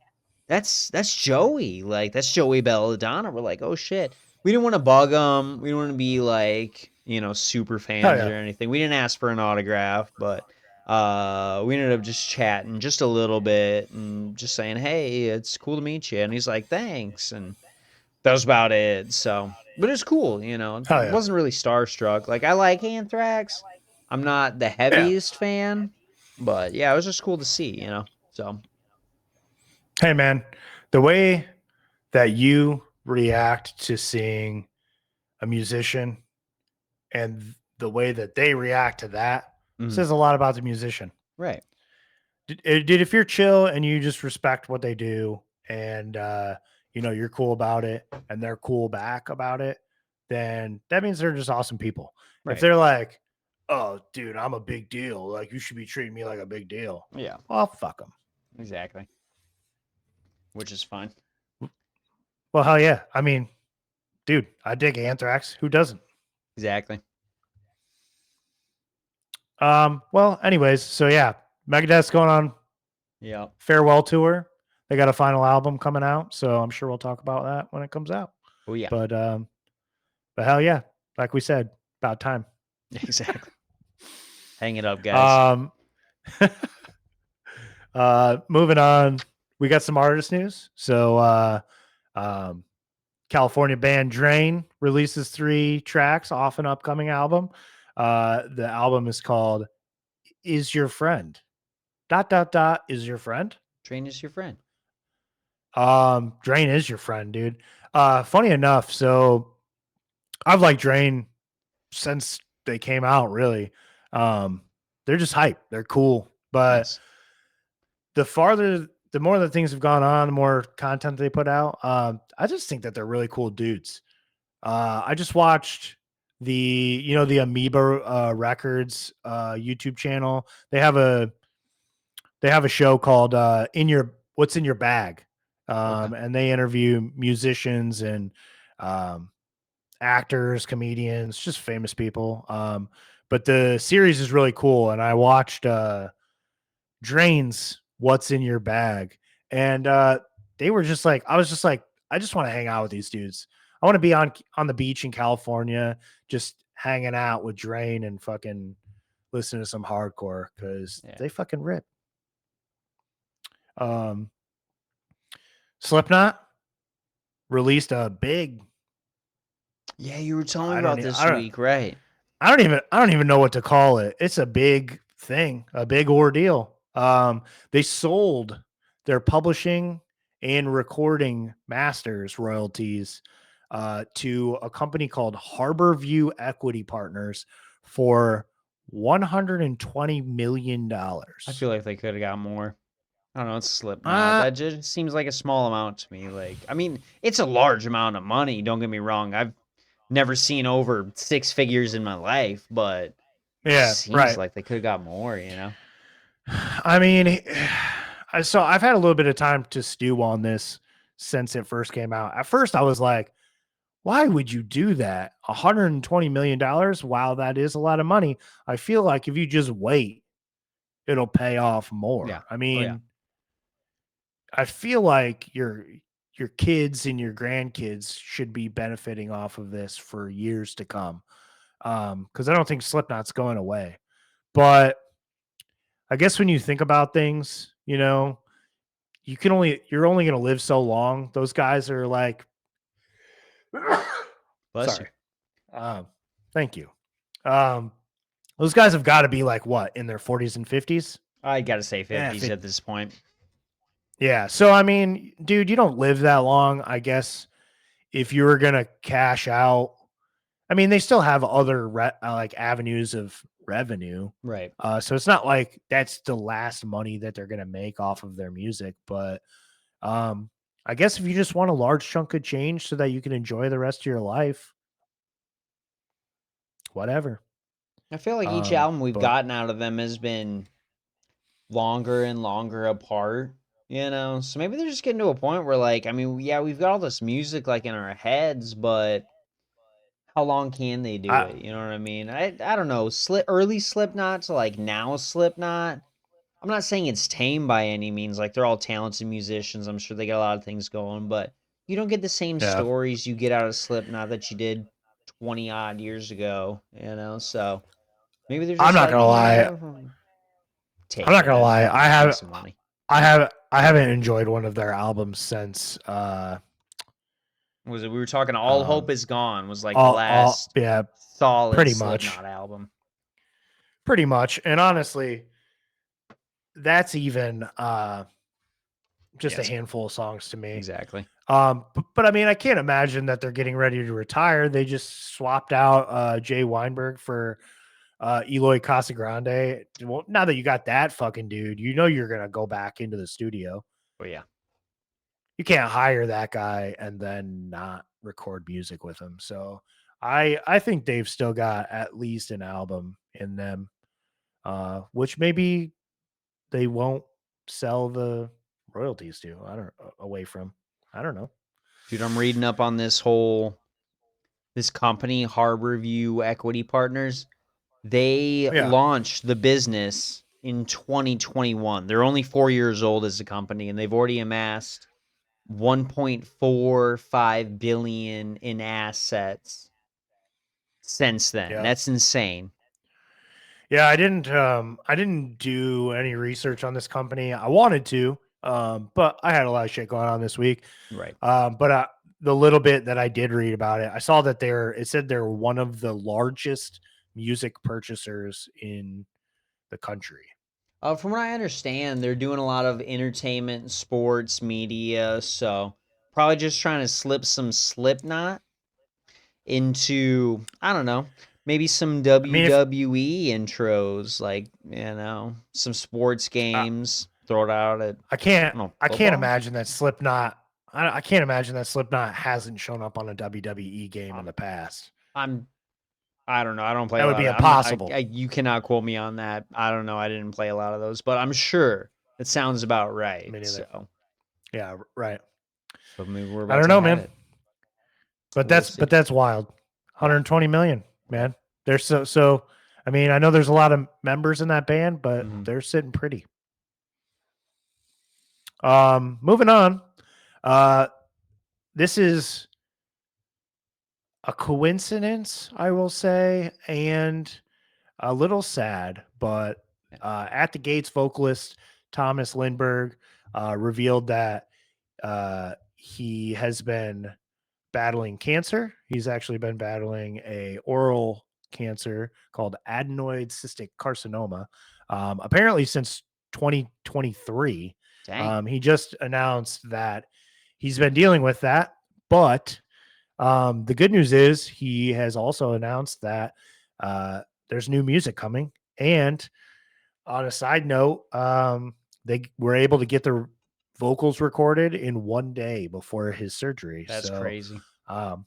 that's Joey, like that's Joey Belladonna. We're like, oh shit. We didn't want to bug him. We didn't want to be like, super Hell fans yeah. or anything. We didn't ask for an autograph, but we ended up just chatting just a little bit and just saying, hey, it's cool to meet you. And he's like, thanks. And that was about it. So, but it's cool, Hell yeah. Wasn't really starstruck. Like I like Anthrax. I'm not the Yeah. heaviest fan, but yeah, it was just cool to see. So Hey man, the way that you react to seeing a musician and the way that they react to that mhm. says a lot about the musician. Right, Dude, if you're chill and you just respect what they do and you're cool about it and they're cool back about it, then that means they're just awesome people. If right, they're like, "Oh, dude, I'm a big deal. Like you should be treating me like a big deal." yeah, Well, fuck them. exactly. Which is fine. Well, hell yeah. I mean, dude, I dig Anthrax. Who doesn't? Exactly. Well, anyways, so yeah, Megadeth's going on Yeah. farewell tour. They got a final album coming out, so I'm sure we'll talk about that when it comes out. Oh yeah. But but hell yeah, like we said, about time. Exactly. Hang it up, guys. Um, moving on, we got some artist news. So, um, California band Drain releases 3 tracks off an upcoming album. The album is called "Is Your Friend." dot dot dot is your friend. Drain is your friend. Drain is your friend, dude. Funny enough, so I've liked Drain since they came out, really. Um, they're just hype. They're cool. But Nice. the more that things have gone on, the more content they put out. I just think that they're really cool dudes. I just watched the Amoeba Records YouTube channel. They have a show called In Your What's in Your Bag. Okay. And they interview musicians and um, actors, comedians, just famous people. But the series is really cool. And I watched Drains What's in Your Bag. And they were just like, I was just like, I just want to hang out with these dudes. I want to be on the beach in California, just hanging out with Drain and fucking listen to some hardcore because Yeah. they fucking rip. Um, Slipknot released a big. Yeah, you were telling me I don't. about e- this week, right? I don't even know what to call it. It's a big thing, a big ordeal. They sold their publishing and recording masters royalties to a company called Harborview Equity Partners for I $120 million. feel like they could have got more. I don't know, it's Slipknot. Uh That just seems like a small amount to me. Like, I mean, it's a large amount of money, don't get me wrong. I've never seen over six figures in my life, but just yeah, seems right. like they could have got more, you know? I mean, so I've had a little bit of time to stew on this since it first came out. At first, I was like, why would you do that? $120 million. Wow, that is a lot of money. I feel like if you just wait, it'll pay off Yeah. more. I Oh yeah. mean, I feel like your kids and your grandkids should be benefiting off of this for years to come. Because I don't think Slipknot's going away. But I guess when you think about things, you're only going to live so long. Those guys are like, Bless you. sorry. Um, thank you. Um, those guys have got to be like what in their 40s and 50s. I gotta say Yeah, 50s at this point. yeah. So I mean, dude, you don't live that long. I guess if you were gonna cash out, I mean, they still have other like avenues of revenue. Right. So it's not like that's the last money that they're gonna make off of their music, but Um, I guess if you just want a large chunk of change so that you can enjoy the rest of your life, whatever. I feel like each album we've But gotten out of them has been longer and longer apart, you know? So maybe they're just getting to a point where, like, I mean, yeah, we've got all this music, like, in our heads, but how long can they do I it? You know what I mean? I don't know. Early Slipknot to, like, now Slipknot. I'm not saying it's tame by any means. Like, they're all talented musicians. I'm sure they got a lot of things going, but you don't get the same yeah, stories you get out of Slipknot that you did 20 odd years ago, you know? So maybe they're I'm just not like, gonna lie. yeah, I'm take not it, gonna man. lie. Make some money. I haven't enjoyed one of their albums since Was it we were talking All Hope um Is Gone was like the all last yeah, solid pretty much. Slipknot album. Pretty much. And honestly, that's even just a Yes, handful of songs to me. exactly. But I mean, I can't imagine that they're getting ready to retire. They just swapped out Jay Weinberg for Eloy Casagrande. Well, now that you got that fucking dude, you know you're gonna go back into the studio. But yeah. You can't hire that guy and then not record music with him. So I think they've still got at least an album in them, which maybe they won't sell the royalties to. I don't away from. I don't know. Dude, I'm reading up on this company, Harborview Equity Partners. They Yeah, launched the business in 2021. They're only 4 years old as a company, and they've already amassed 1.45 billion in assets since then. yeah. That's insane. Yeah, I didn't do any research on this company. I wanted to, but I had a lot of shit going on this week. Right. But the little bit that I did read about it, I saw that it said they're one of the largest music purchasers in the country. From what I understand, they're doing a lot of entertainment, sports, media, so probably just trying to slip some Slipknot into, I don't know, maybe some I mean, if WWE intros, like, some sports uh, games, throw it out at, I can't, I don't know, I can't football. imagine that Slipknot. I can't imagine that Slipknot hasn't shown up on a WWE game in Um, the past. I'm, I don't know. I don't play That a would lot be of that. I'm not. impossible. You cannot quote me on that. I don't know. I didn't play a lot of those, but I'm sure it sounds about right. Me neither. So, Yeah, right. but maybe we're I about don't to know, have man. it. But We'll that's see. but that's wild. Yeah. 120 million, Yep. man. They're so. I mean, I know there's a lot of members in that band, but Hmm. they're sitting pretty. Moving on. Uh, this is a coincidence, I will say, and a little sad, but Yeah. At the Gates vocalist Thomas Lindberg revealed that he has been battling cancer. He's actually been battling a oral cancer called adenoid cystic carcinoma. Apparently, since 2023, Dang. he just announced that he's been dealing with that. But the good news is he has also announced that there's new music coming. And on a side note, they were able to get the vocals recorded in 1 day before his surgery. That's So crazy. um,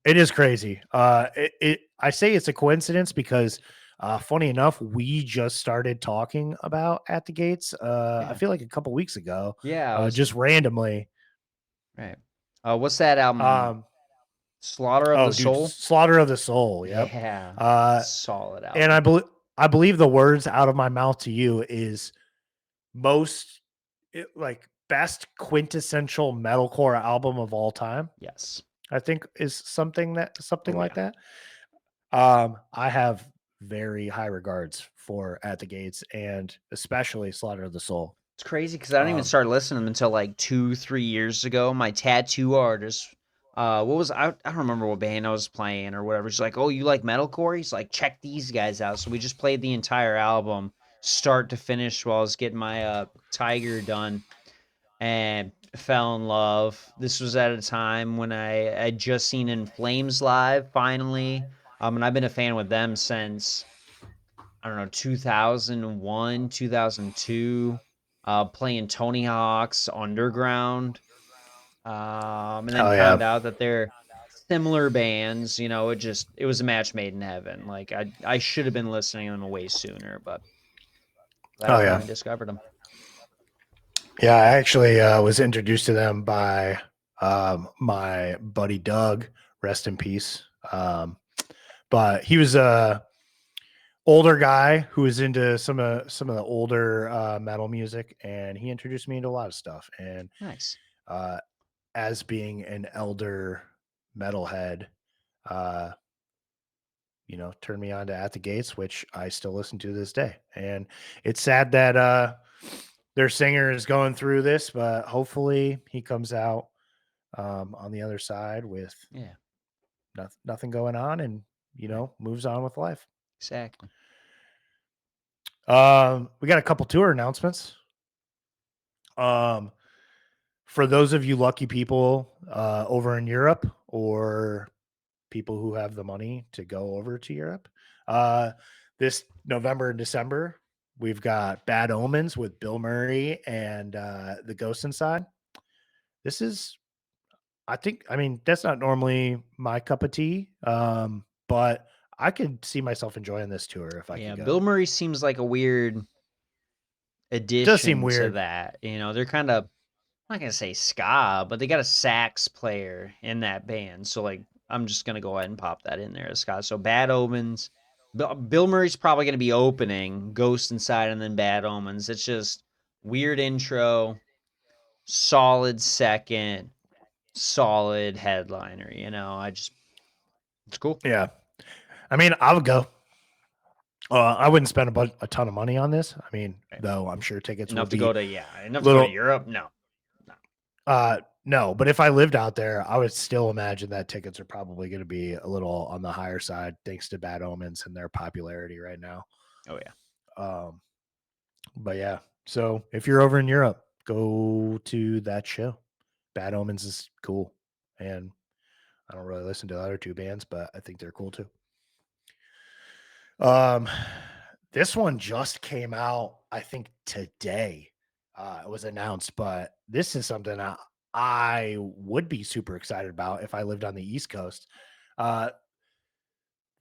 it is crazy. I say it's a coincidence because, funny enough, we just started talking about At the Gates. I Yeah. feel like a couple weeks ago, Yeah. I was just randomly. right. What's that album? Um, Slaughter of the oh, dude, Soul. Slaughter of the Soul. Yep. Yeah. Uh, Solid and album. I believe the words out of my mouth to you is most like best quintessential metalcore album of all time. Yes. I think is something Oh like yeah. that. I have very high regards for At the Gates and especially Slaughter of the Soul. It's crazy because I didn't even Um, start listening to them until like 2, 3 years ago. My tattoo artist, what was I don't remember what band I was playing or whatever. She's like, "Oh, you like metalcore?" He's like, "Check these guys out." So we just played the entire album, start to finish, while I was getting my Tiger done, and fell in love. This was at a time when I had just seen In Flames live finally, and I've been a fan with them since, I don't know, 2001, 2002, playing Tony Hawk's Underground, and then oh yeah, found out that they're similar bands. It was a match made in heaven. Like I should have been listening to them way sooner, but glad I oh yeah, finally discovered them. yeah. I actually was introduced to them by my buddy Doug. Rest in peace. But he was a older guy who was into some of the older metal music, and he introduced me into a lot of stuff. And Nice. uh, as being an elder metalhead, uh, turned me on to At the Gates, which I still listen to this day. And it's sad that their singer is going through this, but hopefully he comes out on the other side with Yeah, nothing going on and, right. moves on with life. Exactly. We got a couple tour announcements. Um, for those of you lucky people over in Europe or people who have the money to go over to Europe, uh, this November and December, we've got Bad Omens with Bill Murray and the Ghost Inside. This is, I mean, that's not normally my cup of tea, but I could see myself enjoying this tour if I Yeah, could Bill go. Murray seems like a weird It does seem addition to weird. that. They're kind of, I'm not gonna say ska, but they got a sax player in that band. So like, I'm just gonna go ahead and pop that in there as ska. So Bad Omens. Bill Murray's probably gonna be opening Ghost Inside and then Bad Omens. It's just weird intro, solid second, solid headliner. It's cool. Yeah. I mean, I would go. I wouldn't spend a ton of money on this. I mean, Right. though I'm sure tickets will Enough to go be to yeah, enough to go to little. Europe. No, no. No, but if I lived out there, I would still imagine that tickets are probably going to be a little on the higher side, thanks to Bad Omens and their popularity right now. Oh yeah, Um, But yeah, so if you're over in Europe, go to that show. Bad Omens is cool, and I don't really listen to the other two bands, but I think they're cool too. Um, this one just came out, I think today. It was announced, but this is something I would be super excited about if I lived on the East Coast. Uh,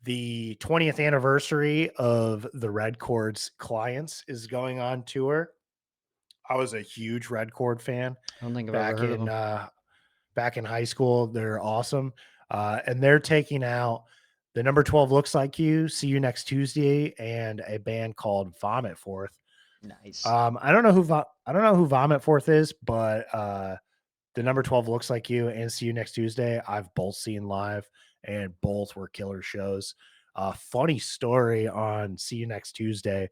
the 20th anniversary of the Red Chords Clients is going on tour. I was a huge Red Chord fan I don't think I've ever back heard of in them. back in high school. They're awesome. And they're taking out the number 12 looks like you, see you next Tuesday, and a band called Vomit Forth. Nice. I don't know who Vomit Forth is, but the number 12 looks like you and see you next Tuesday. I've both seen live and both were killer shows. Funny story on see you next Tuesday.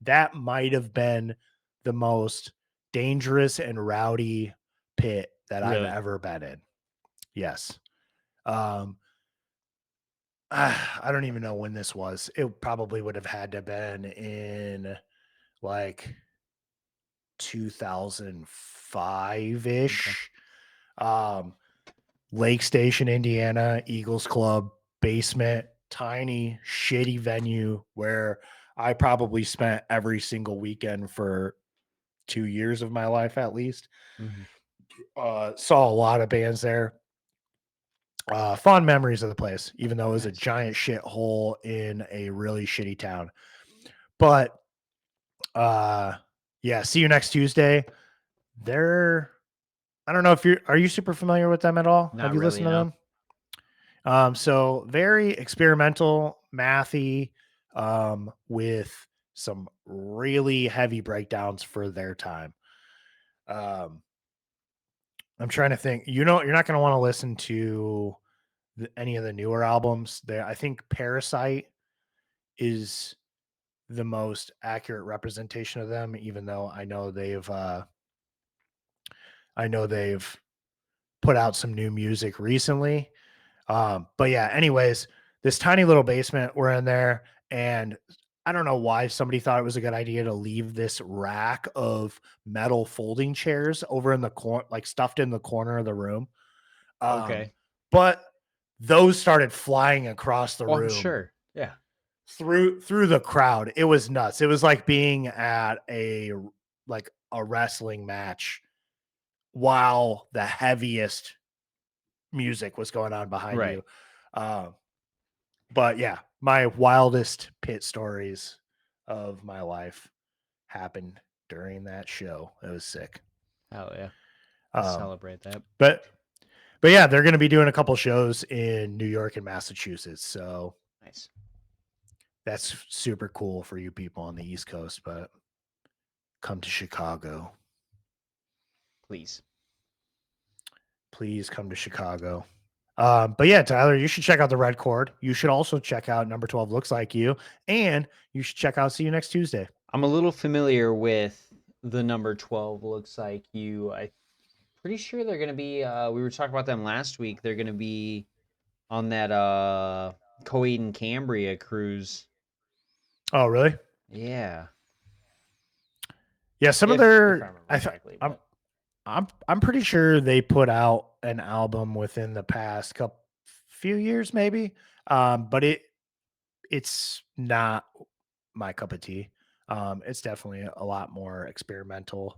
That might have been the most dangerous and rowdy pit that I've Really? ever been in. Yes. Um, I don't even know when this was. It probably would have had to have been in like 2005 Okay. ish. Um, Lake Station, Indiana, Eagles Club, basement, tiny, shitty venue where I probably spent every single weekend for 2 years of my life at least. Mhm. Saw a lot of bands there. Fond memories of the place, even though it was a Nice. giant shithole in a really shitty town. But uh, yeah, see you next Tuesday. They're I don't know if are you super familiar with them at all? Have Not you really, listened to no. them? So very experimental, mathy, with some really heavy breakdowns for their time. Um, I'm trying to think. You're not going to want to listen to any of the newer albums. There, I think Parasite is the most accurate representation of them. Even though I know they've put out some new music recently. But yeah, anyways, this tiny little basement, we're in there, and I don't know why somebody thought it was a good idea to leave this rack of metal folding chairs over in the corner, like stuffed in the corner of the room. Um, Okay. but those started flying across the Oh, I'm room sure. Yeah. through the crowd. It was nuts. It was like being at a wrestling match while the heaviest music was going on behind Right. you. Um, But yeah, my wildest pit stories of my life happened during that show. It was sick. Hell yeah. Let's Um, celebrate that. but but yeah, they're going to be doing a couple shows in New York and Massachusetts. So Nice. that's super cool for you people on the East Coast. But come to Chicago. Please. Please come to Chicago. But yeah, Tyler, you should check out the Red Chord. You should also check out number 12 Looks Like You. And you should check out See You Next Tuesday. I'm a little familiar with the number 12 looks like you. I pretty sure they're gonna be we were talking about them last week. They're gonna be on that Coed and Cambria cruise. Oh, really? Yeah. Yeah, some of If I their remember correctly, but I'm pretty sure they put out an album within the past couple few years maybe. But it's not my cup of tea. It's definitely a lot more experimental.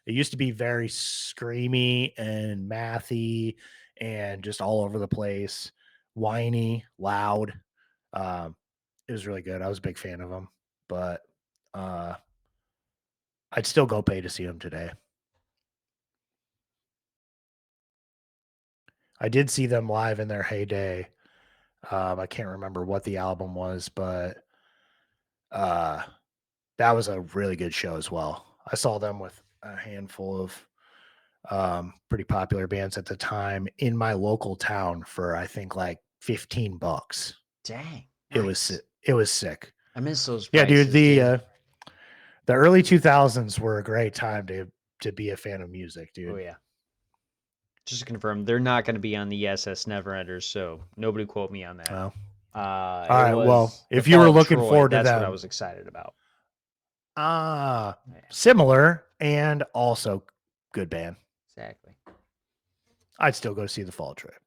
It used to be very screamy and mathy and just all over the place, whiny, loud. Um, it was really good. I was a big fan of them, but uh, I'd still go pay to see them today. I did see them live in their heyday. I can't remember what the album was, but uh, that was a really good show as well. I saw them with a handful of pretty popular bands at the time in my local town for I think like $15. dang, It was si- nice. it was sick. I miss those Yeah, dude. prices, dude. The early 2000s were a great time to be a fan of music, Oh dude. yeah. Just to confirm, they're not going to be on the SS Neverenders, so nobody quote me on that. Well, all It right. Well, was the if you fall were of looking Troy. forward to That's what I them, was excited about. Ah, Yeah, similar and also good band. exactly. I'd still go see the Fall Trip.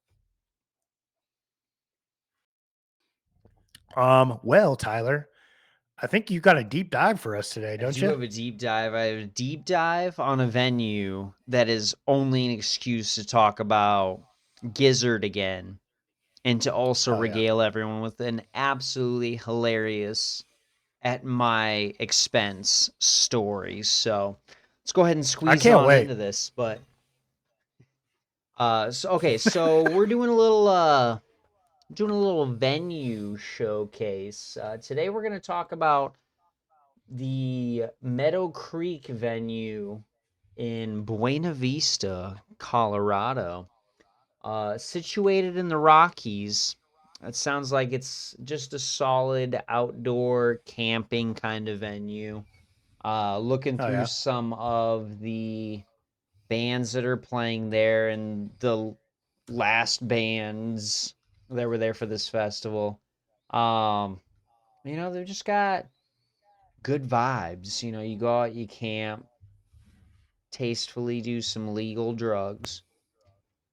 Well, Tyler, I think you got a deep dive for us today, I don't do you? have a deep dive. I have a deep dive on a venue that is only an excuse to talk about Gizzard again and to also Hell yeah. regale everyone with an absolutely hilarious at my expense story. So let's go ahead and I squeeze can't on wait. into this. But so we're doing a little venue showcase. Today we're gonna talk about the Meadow Creek venue in Buena Vista, Colorado. Situated in the Rockies. It sounds like it's just a solid outdoor camping kind of venue. Looking Oh through yeah. some of the bands that are playing there and the last bands that were there for this festival. Um, they've just got good vibes. You go out, you camp, tastefully do some legal drugs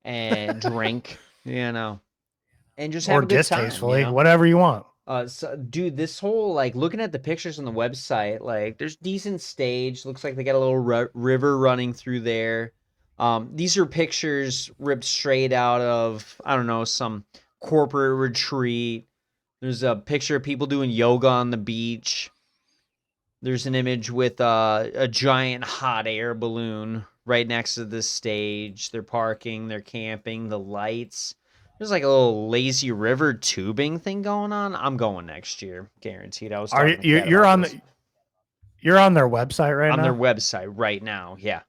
and drink, and just have Or a good time, distastefully, whatever you want. Dude, this whole like looking at the pictures on the website, like there's decent stage. Looks like they got a little river running through there. These are pictures ripped straight out of I don't know some corporate retreat. There's a picture of people doing yoga on the beach. There's an image with a giant hot air balloon right next to this stage. They're parking, they're camping, the lights. There's like a little lazy river tubing thing going on. I'm going next year, guaranteed. I was Are talking you to Kat you're about on this the you're on their website right on their now? website right now. Yeah.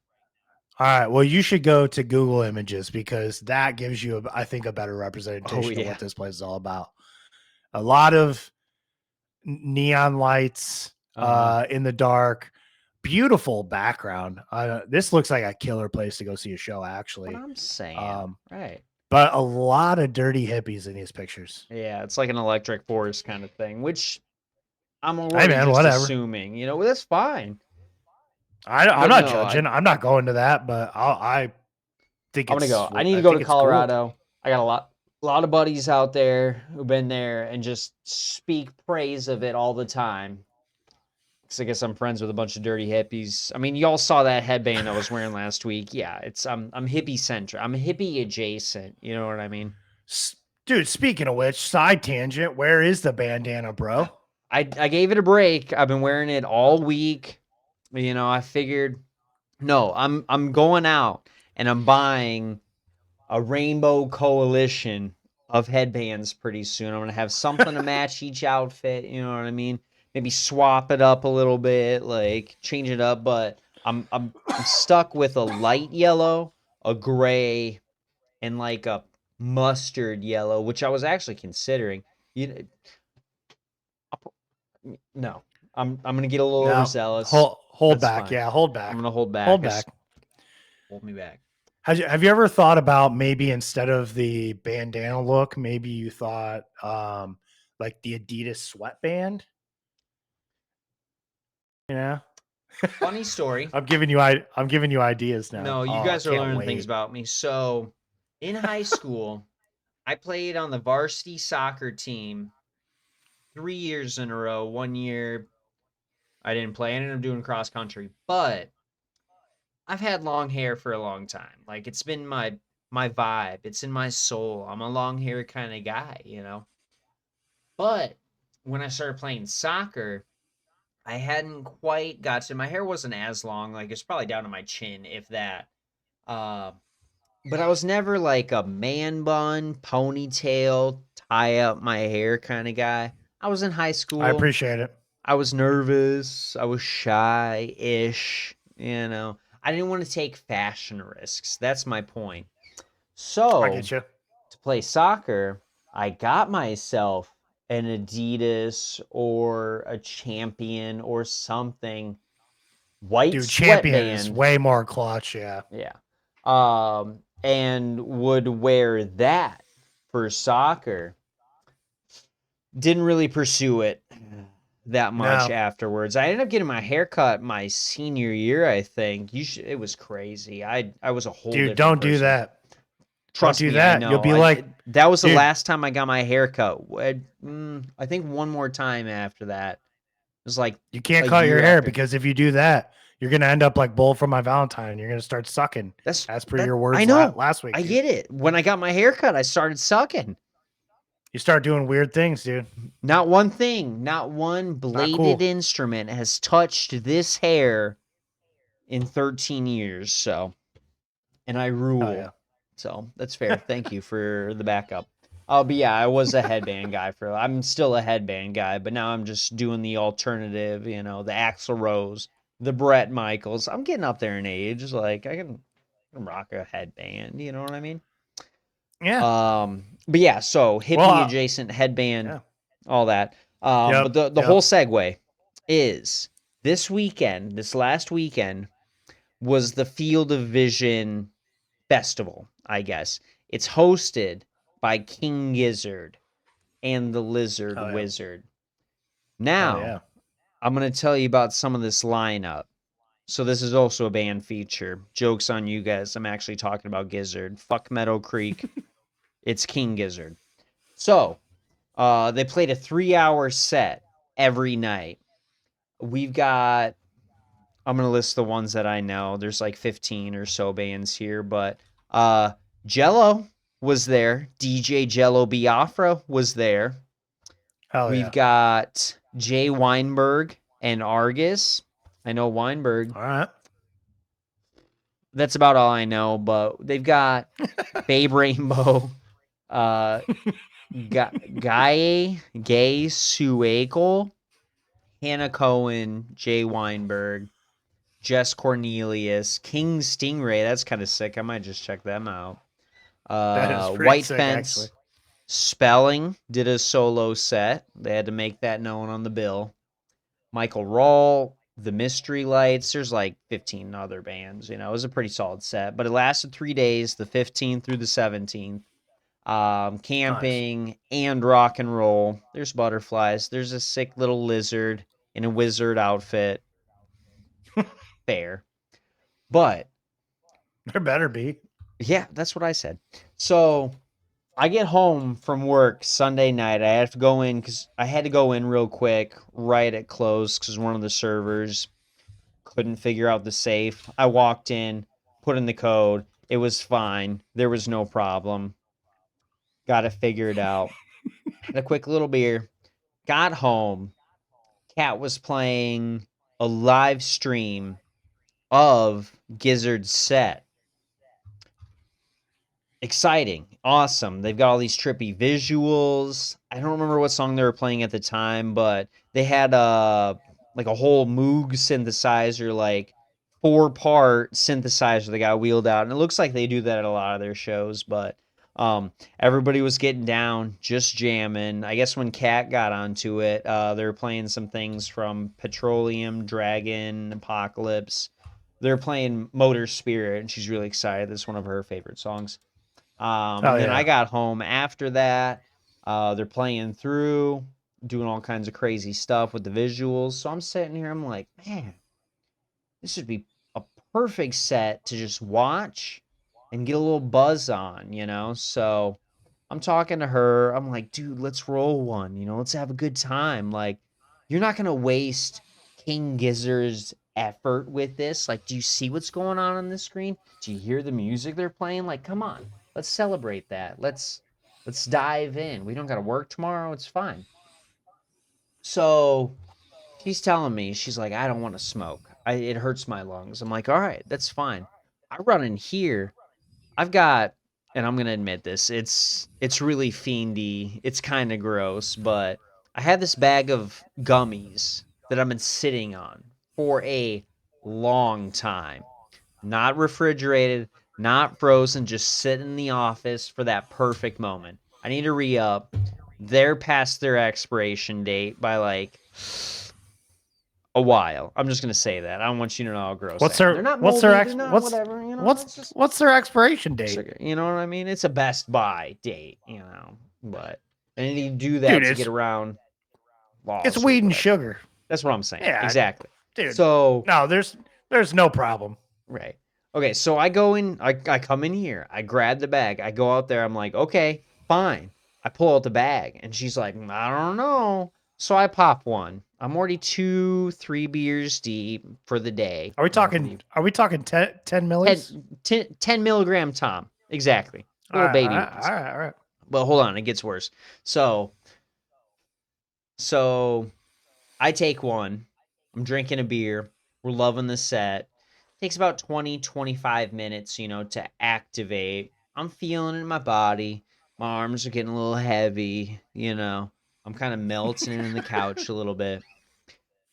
All right. Well, you should go to Google Images because that gives you, I think, a better Oh representation of yeah. what this place is all about. A lot of neon lights Uh huh. in the dark, beautiful background. This looks like a killer place to go see a show, What actually. I'm saying, Um, right? but a lot of dirty hippies in these pictures. Yeah, it's like an electric forest kind of thing, which I'm Hey, already man, just whatever. assuming. That's fine. I'm But not no, judging. I'm not going to that, but I think I'm gonna go. I need to I go to think it's cool. Colorado. I got a lot of buddies out there who've been there and just speak praise of it all the time. Because I guess I'm friends with a bunch of dirty hippies. I mean, y'all saw that headband I was wearing last week. Yeah, it's I'm hippie centric. I'm hippie adjacent. You know what I mean? Dude, speaking of which, side tangent, where is the bandana, bro? I gave it a break. I've been wearing it all week. I figured no, I'm going out and I'm buying a rainbow coalition of headbands pretty soon. I'm gonna have something to match each outfit. You know what I mean? Maybe swap it up a little bit, like change it up. But I'm stuck with a light yellow, a gray, and like a mustard yellow, which I was actually considering. You no, I'm gonna get a little No, overzealous. hold That's back. fine. Yeah, hold I'm back. gonna hold back. Hold Just back. hold me back. Have you ever thought about maybe instead of the bandana look, maybe you thought like the Adidas sweatband? You know, Funny story. I'm giving you ideas now. No, you Oh, I guys are can't learning things wait. about me. So, in high school, I played on the varsity soccer team 3 years in a row. One year, I didn't play. I ended up doing cross country, but I've had long hair for a long time. Like it's been my vibe. It's in my soul. I'm a long hair kind of guy. But when I started playing soccer, I hadn't quite got to my hair wasn't as long. Like it's probably down to my chin, if that. Uh, But I was never like a man bun, ponytail, tie up my hair kind of guy. I was in high I school. appreciate it. I was nervous. I was shy ish. I didn't want to take fashion risks. That's my point. I So, get you. to play soccer, I got myself an Adidas or a Champion or something white Dude, champion is sweatband. way more clutch. Yeah. Yeah. And would wear that for soccer. Didn't really pursue it. that much No, afterwards. I ended up getting my hair cut my senior year, I think. It was crazy. I was a whole dude, different don't do person. that. Don't Trust do me, I that. You'll know. be like, That was the dude, last time I got my hair cut. I think one more time after that. It was like you can't a cut your year hair after. because if you do that, you're gonna end up like Bull from My Valentine. You're gonna start sucking, That's as per that your I words know. last week, I dude. get it. When I got my hair cut, I started sucking. You start doing weird things, dude. Not one thing, not one It's not bladed cool. instrument has touched this hair in 13 years. So, and I Oh yeah. rule. So that's fair. Thank you for the backup. Oh, but yeah, I was a headband guy for. I'm still a headband guy, but now I'm just doing the alternative. The Axl Rose, the Brett Michaels. I'm getting up there in age. Like I can rock a headband. You know what I mean? Yeah. But yeah, so Well, hippie adjacent headband, yeah. all that. But Yep. the whole Yep. segue is this last weekend was the Field of Vision Festival, I guess. It's hosted by King Gizzard and the Lizard Oh yeah. Wizard. Oh Now, yeah. I'm going to tell you about some of this lineup. So this is also a band feature. Joke's on you guys. I'm actually talking about Gizzard. Fuck Meadow Creek. It's King Gizzard. So, they played a 3-hour set every night. We've got, I'm going to list the ones that I know. There's like 15 or so bands here, but uh, Jello was there. DJ Jello Biafra was there. Hell We've yeah. got Jay Weinberg and Argus. I know Weinberg. All right. That's about all I know, but they've got Babe Rainbow, uh, Gay Suekel, Hannah Cohen, Jay Weinberg, Jess Cornelius, King Stingray. That's kind of sick. I might just check them out. That is pretty White sick, actually. Fence Spelling did a solo set. They had to make that known on the bill. Michael Rawl, The Mystery Lights. There's like 15 other bands. It was a pretty solid set, but it lasted 3 days, the 15th through the 17th. Nice. Camping and rock and roll. There's butterflies. There's a sick little lizard in a wizard outfit. Fair. But There better be. yeah, that's what I said. So I get home from work Sunday night. I have to go in because I had to go in real quick right at close because one of the servers couldn't figure out the safe. I walked in, put in the code. It was fine. There was no problem. Got it figured out. Had a quick little beer. Got home. Cat was playing a live stream of Gizzard's set. Exciting, awesome. They've got all these trippy visuals. I don't remember what song they were playing at the time, but they had like a whole Moog synthesizer, like 4-part synthesizer that got wheeled out, and it looks like they do that at a lot of their shows. But everybody was getting down, just jamming. I guess when Cat got onto it, they were playing some things from Petroleum, Dragon, Apocalypse. They're playing Motor Spirit, and she's really excited. That's one of her favorite songs. Oh And then I yeah. got home after that. They're playing through, doing all kinds of crazy stuff with the visuals. So I'm sitting here, I'm like, man, this should be a perfect set to just watch and get a little buzz on. So I'm talking to her. I'm like, dude, let's roll one. Let's have a good time. Like, you're not going to waste King Gizzard's effort with this. Like, do you see what's going on the screen? Do you hear the music they're playing? Like, come on. Let's celebrate that. Let's dive in. We don't got to work tomorrow. It's fine. So she's telling me, she's like, I don't want to smoke. It hurts my lungs. I'm like, all right, that's fine. I run in here. I've got, and I'm gonna admit this, it's really fiendy. It's kind of gross, but I had this bag of gummies that I've been sitting on for a long time. Not refrigerated, not frozen, just sitting in the office for that perfect moment. I need to re up. They're past their expiration date by like a while. I'm just gonna say that. I don't want you to know how gross I What's am. They're their not what's their moldy. They're ex not whatever. It's just what's their expiration date? sugar. You know what I mean? It's a Best Buy date. But I need to do Dude, that to get it's around. It's laws or weed and whatever. sugar. That's what I'm saying. Yeah, Exactly. dude. So, No, there's no problem. right. Okay, so I go in, I come in here, I grab the bag, I go out there, I'm like, okay, fine. I pull out the bag, and she's like, I don't know. So I pop one. I'm already 2, 3 beers deep for the day. Are we I'm gonna talking? be Are we talking 10 millis? 10 milligram Tom. Exactly. All Little right, all baby right, ones. all right, all right. But hold on, it gets worse. So, so I take one. I'm drinking a beer. We're loving the set. Takes about 20, 25 minutes, to activate. I'm feeling it in my body. My arms are getting a little heavy. I'm kind of melting in the couch a little bit.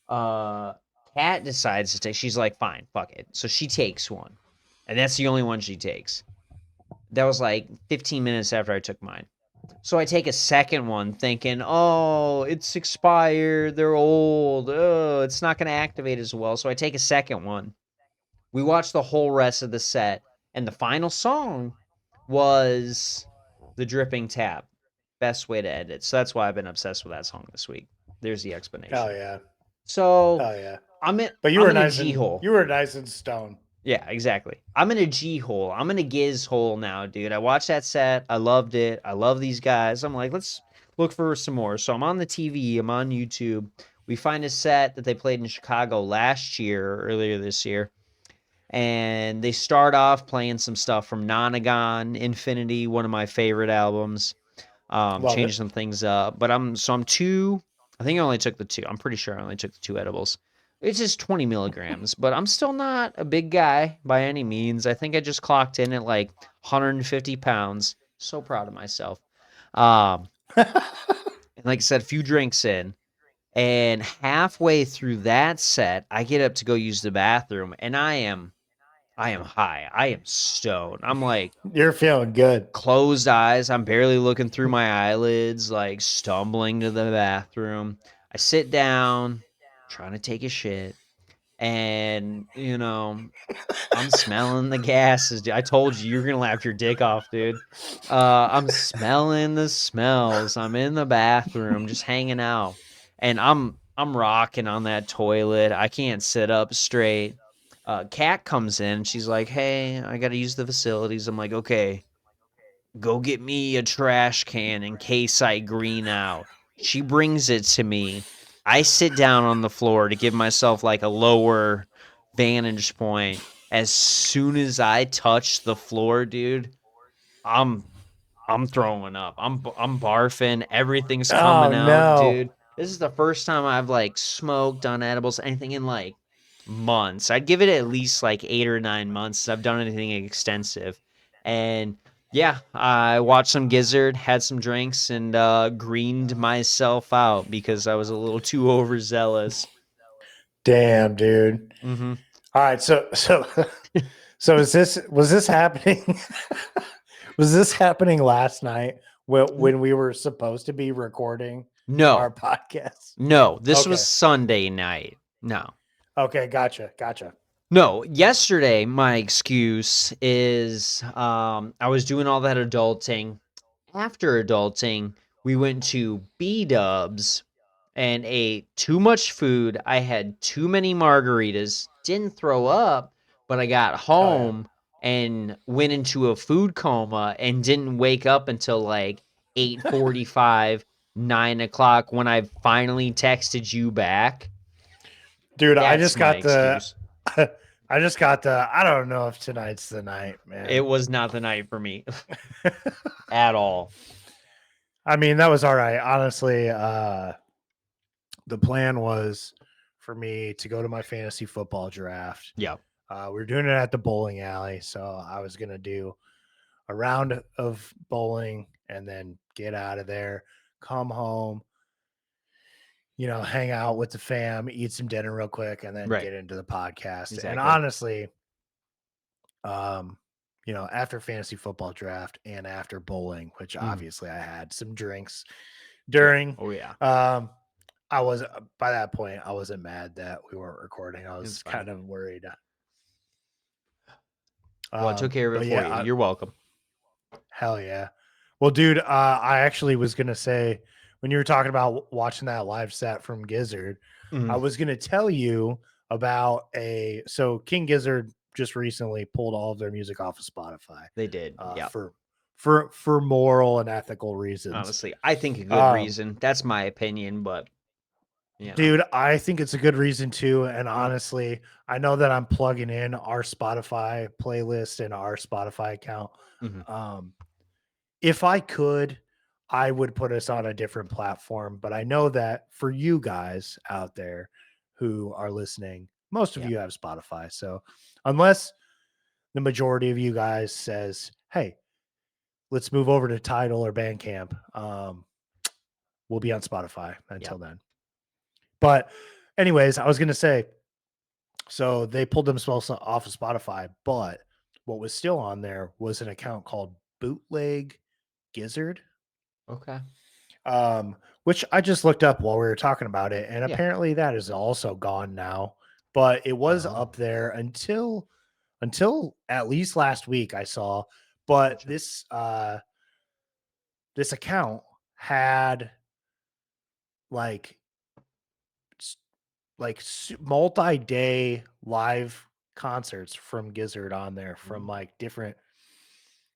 Uh, Kat decides to take. She's like, fine, fuck it. So she takes one, and that's the only one she takes. That was like 15 minutes after I took mine. So I take a second one thinking, oh, it's expired. They're old. Oh, it's not going to activate as well. So I take a second one. We watched the whole rest of the set. And the final song was The Dripping Tap. Best way to end it. So that's why I've been obsessed with that song this week. There's the Hell explanation. yeah, So hell yeah. I'm in, But I'm in a G hole. you were nice and stoned. Yeah, exactly. I'm in a G hole. I'm in a Giz hole now, dude. I watched that set. I loved it. I love these guys. I'm like, let's look for some more. So I'm on the TV. I'm on YouTube. We find a set that they played in Chicago last year, earlier this year. And they start off playing some stuff from Nonagon Infinity, one of my favorite albums. Love Change it. some things up. But I'm two. I think I only took the two. I'm pretty sure I only took the two edibles. It's just 20 milligrams, but I'm still not a big guy by any means. I think I just clocked in at like 150 pounds. So proud of myself. Um, and like I said, a few drinks in, and halfway through that set, I get up to go use the bathroom, and I am high. I am stoned. I'm like You're feeling good. closed eyes. I'm barely looking through my eyelids, like stumbling to the bathroom. I sit down, trying to take a shit, and I'm smelling the gases. Dude. I told you you're gonna laugh your dick off, dude. I'm smelling the smells. I'm in the bathroom, just hanging out, and I'm rocking on that toilet. I can't sit up straight. Kat comes in. She's like, "Hey, I gotta use the facilities." I'm like, "Okay, go get me a trash can in case I green out." She brings it to me. I sit down on the floor to give myself like a lower vantage point. As soon as I touch the floor, dude, I'm I'm throwing up. I'm barfing. Everything's Oh coming out, no, dude. This is the first time I've like smoked, done edibles, anything in like months. I'd give it at least like 8 or 9 months since I've done anything extensive. And yeah, I watched some Gizzard, had some drinks, and greened myself out because I was a little too overzealous. damn, dude. Mm-hmm. All right, so was this happening? Was this happening last night when we were supposed to be recording our No, podcast? no, this was Okay, Sunday night. No. okay, gotcha. No, yesterday my excuse is I was doing all that adulting. After adulting, we went to B Dubs and ate too much food. I had too many margaritas, didn't throw up, but I got Hell yeah. home and went into a food coma and didn't wake up until like 8:45, 9 o'clock when I finally texted you back. Dude, I That's just my got the excuse. I don't know if tonight's the night, It man. was not the night for me at all. I mean, that was all right. Honestly, the plan was for me to go to my fantasy football draft. Yeah. We were doing it at the bowling alley, so I was gonna do a round of bowling and then get out of there, come home, hang out with the fam, eat some dinner real quick, and then Right. get into the podcast. And Exactly. honestly, um, after fantasy football draft and after bowling, which Mhm. obviously I had some drinks Yeah. during, Oh, yeah. um, I was by that point, I wasn't mad that we weren't recording. I It's was fine. kind of worried. Well, I took care of it But for yeah, you. You're welcome. hell yeah. Well, dude, I actually was gonna say when you were talking about watching that live set from Gizzard, I Mhm. was going to tell you about so King Gizzard just recently pulled all of their music off of Spotify They did. Yeah. for moral and ethical reasons. Honestly, I think a good Um, reason. That's my opinion, but you know. Dude, I think it's a good reason too. And honestly, I know that I'm plugging in our Spotify playlist and our Spotify account. Mhm. Um, if I could, I would put us on a different platform. But I know that for you guys out there who are listening, most of Yeah. you have Spotify. So unless the majority of you guys says, hey, let's move over to Tidal or Bandcamp, we'll be on Spotify Yeah. until then. But anyways, I was going to say, so they pulled themselves off of Spotify, but what was still on there was an account called Bootleg Gizzard, Okay. which I just looked up while we were talking about it, and Yeah. apparently that is also gone now. But it was Oh, up there until at least last week I saw. But gotcha. this account had like s- multi-day live concerts from Gizzard on there from Mhm. like different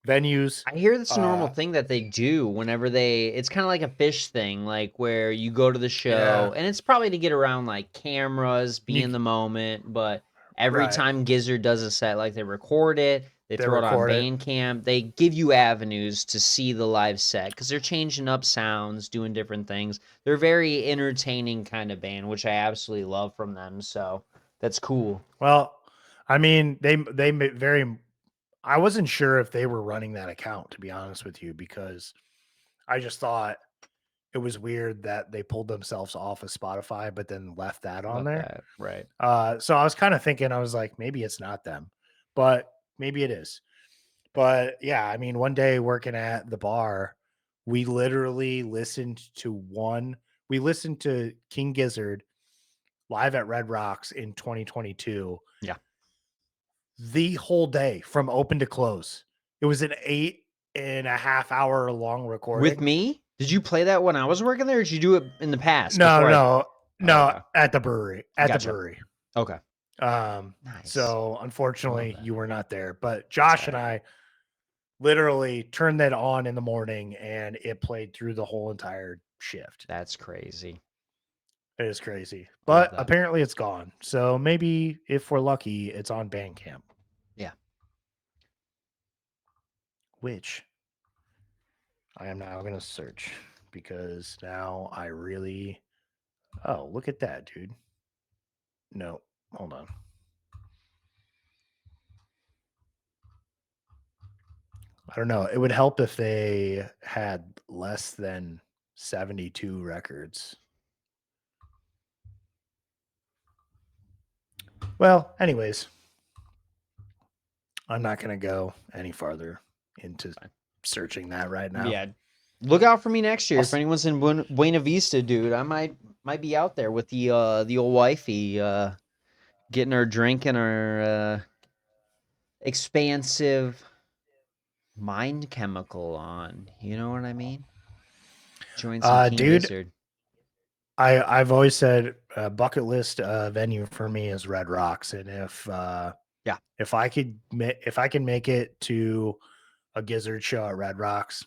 venues. I hear that's a normal Uh thing that they do whenever it's kind of like a fish thing, like where you go to the yeah, show and it's probably to get around like cameras, be you in the moment, but every right. time Gizzard does a set, like they record it, they They throw it on record it. Bandcamp, they give you avenues to see the live set because they're changing up sounds, doing different things. They're very entertaining kind of band, which I absolutely love from them. So that's cool. Well, I mean, very I wasn't sure if they were running that account to be honest with you because I just thought it was weird that they pulled themselves off of Spotify but then left that on Love there. that. Right. So I was kind of thinking, I was like, maybe it's not them, but maybe it is. But yeah, I mean, one day working at the bar, we literally we listened to King Gizzard live at Red Rocks in 2022, Yeah. the whole day from open to close. It was an 8.5 hour long With recording. me? Did you play that when I was working there, or did you do it in the past No, before I no, Oh, no, okay. at the brewery, at the Gotcha. brewery. Okay. Nice. So Love unfortunately that. you were not there, but It's Josh and alright. I literally turned that on in the morning and it played through the whole entire shift. That's crazy. It is crazy. Love But that. apparently it's gone. So maybe if we're lucky, it's on Bandcamp, Yeah. which I am now going to search because now I really. Oh, look at that, dude. No, hold on. I don't know. It would help if they had less than 72 records. Well, anyways, I'm not going to go any farther into Fine. searching that right now. Yeah. Look out for me next year. I'll, If anyone's in Buena Vista, dude, I might be out there with the old wifey, getting our drink and our expansive mind chemical on. You know what I mean? Join some King dude, Gizzard. I've always said bucket list venue for me is Red Rocks, and Yeah. if I can make it to a Gizzard show at Red Rocks,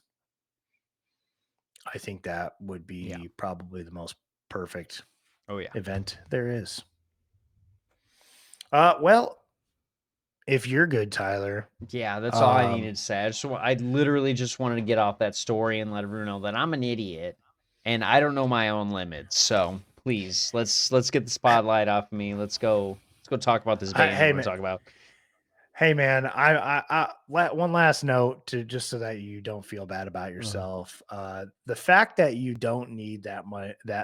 I think that would Yeah. be probably the most perfect Oh yeah. event there is. Well, if you're good, Tyler, Yeah, that's all I um, needed to say. I literally just wanted to get off that story and let everyone know that I'm an idiot and I don't know my own limits. So please, let's get the spotlight off of me. Let's go talk about this band you hey want man, to talk about. hey man, one last note to just so that you don't feel bad about Uh-huh. yourself. The fact that you don't need that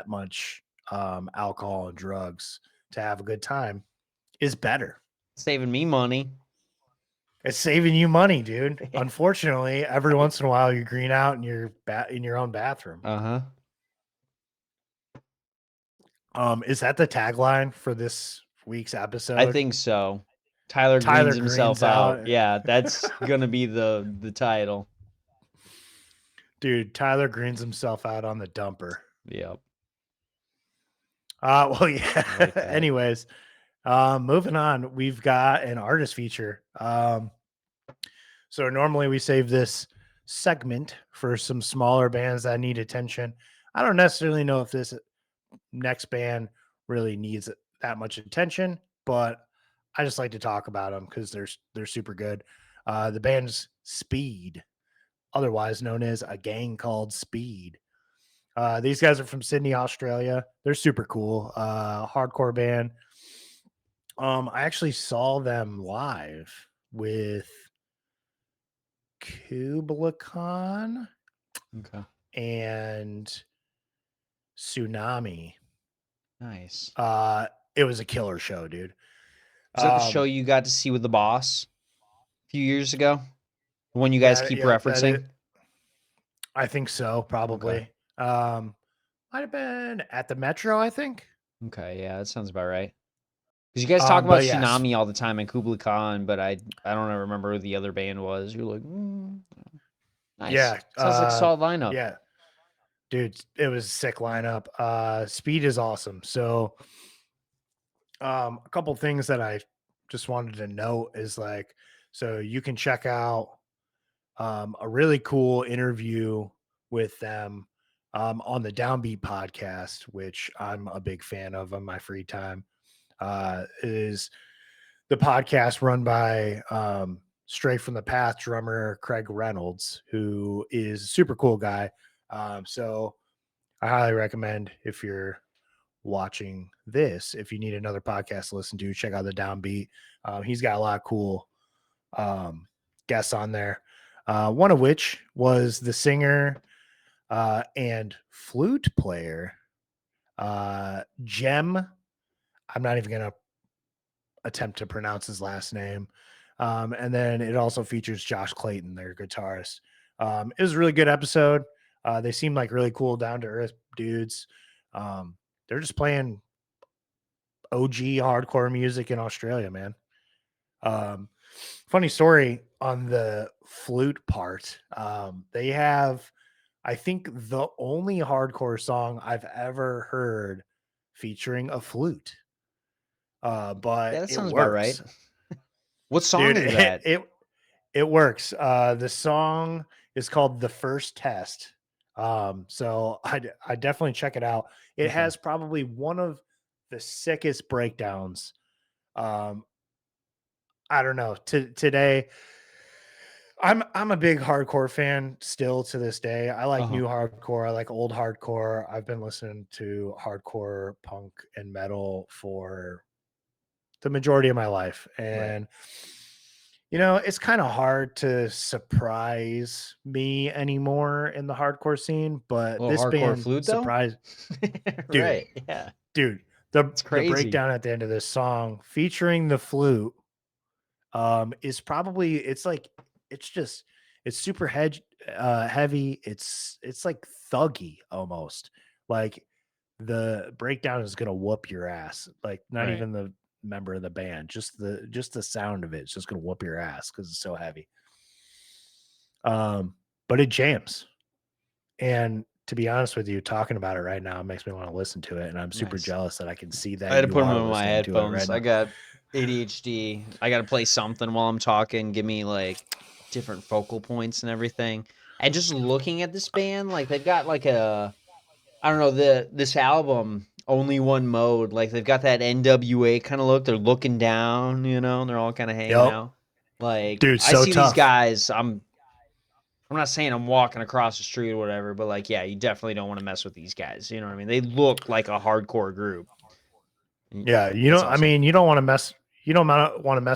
much alcohol and drugs to have a good time is better. Saving me money. It's saving you money, dude. Unfortunately, every once in a while you green out in your own bathroom. Uh-huh. Is that the tagline for this week's I episode? think so. Tyler greens Tyler himself greens out. out. Yeah, that's gonna be the title. Dude, Tyler greens himself out on the dumper. Yep. Well, yeah. I like that. Anyways, moving on, we've got an artist feature. So normally we save this segment for some smaller bands that need attention. I don't necessarily know if this next band really needs that much attention, but I just like to talk about them because they're super good. The band's Speed, otherwise known as A Gang Called Speed. These guys are from Sydney, Australia. They're super cool. Hardcore band. I actually saw them live with Kubla Khan Okay. and Tsunami. Nice. Uh, it was a killer show, dude. Was that the show Um, you got to see with the boss a few years ago? The one you guys keep yeah, that referencing? it. I think so, Okay. probably. Might have been at the Metro, I think. Okay, yeah, that sounds about right. Because you guys talk about But yes, Tsunami all the time and Kublai Khan, but I don't remember who the other band was. You're like, nice. yeah, Sounds like a solid lineup. yeah, dude, it was a sick lineup. Speed is awesome. So, a couple things that I just wanted to note is like, so you can check out a really cool interview with them on the Downbeat podcast, which I'm a big fan of on my free time. It is the podcast run by Stray from the Path drummer Craig Reynolds, who is a super cool guy. So I highly recommend if you're watching this, if you need another podcast to listen to, check out the Downbeat. He's got a lot of cool guests on there. One of which was the singer and flute player, Jem. I'm not even going to attempt to pronounce his last name. And then it also features Josh Clayton, their guitarist. It was a really good episode. They seem like really cool, down to earth dudes. They're just playing OG hardcore music in Australia, man. Um, Funny story on the flute part. They have, I think, the only hardcore song I've ever heard featuring a flute. Yeah, But that it sounds about right. works, What song dude. is that? It works. The song is called "The First Test." So I definitely check it out. It Okay. has probably one of the sickest breakdowns. Um, I don't know. Today, I'm a big hardcore fan still to this day. I like Uh-huh. new hardcore. I like old hardcore. I've been listening to hardcore punk and metal for the majority of my life. Right. And it's kind of hard to surprise me anymore in the hardcore scene, A but little this hardcore band flute though? surprised dude, Right. Yeah. dude. It's The crazy. breakdown at the end of this song featuring the flute is probably it's just it's super heavy. It's like thuggy almost. Like the breakdown is gonna whoop your ass. Like not Right. even the member of the band, just the sound of it's just gonna whoop your ass because it's so heavy. But it jams. And to be honest with you, talking about it right now makes me want to listen to it. And I'm super Nice. jealous that I can see I that had to you put them are in my listening to it headphones. right I now. got ADHD. I got to play something while I'm talking, give me like different focal points and everything. And just looking at this band, like they've got like a I don't know, this album only one mode. Like they've got that NWA kind of look. They're looking down, and they're all kind of hanging Yep. out. Like Dude, I so see these tough. guys, I'm not saying I'm walking across the street or whatever, but like yeah, you definitely don't want to mess with these guys. You know what I mean? They look like a hardcore group. Yeah, That's I awesome. mean, you don't want to mess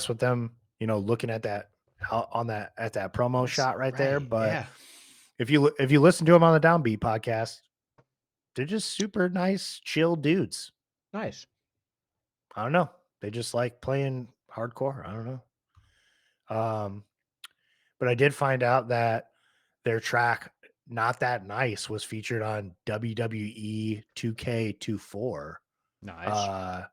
with them, looking at that on that at that promo That's shot right there. right. But Yeah. if you listen to them on the Downbeat podcast, they're just super nice, chill dudes. Nice. I don't know. They just like playing hardcore. I don't know. Um, but I did find out that their track "Not That Nice" was featured on WWE 2K24. Nice. Uh,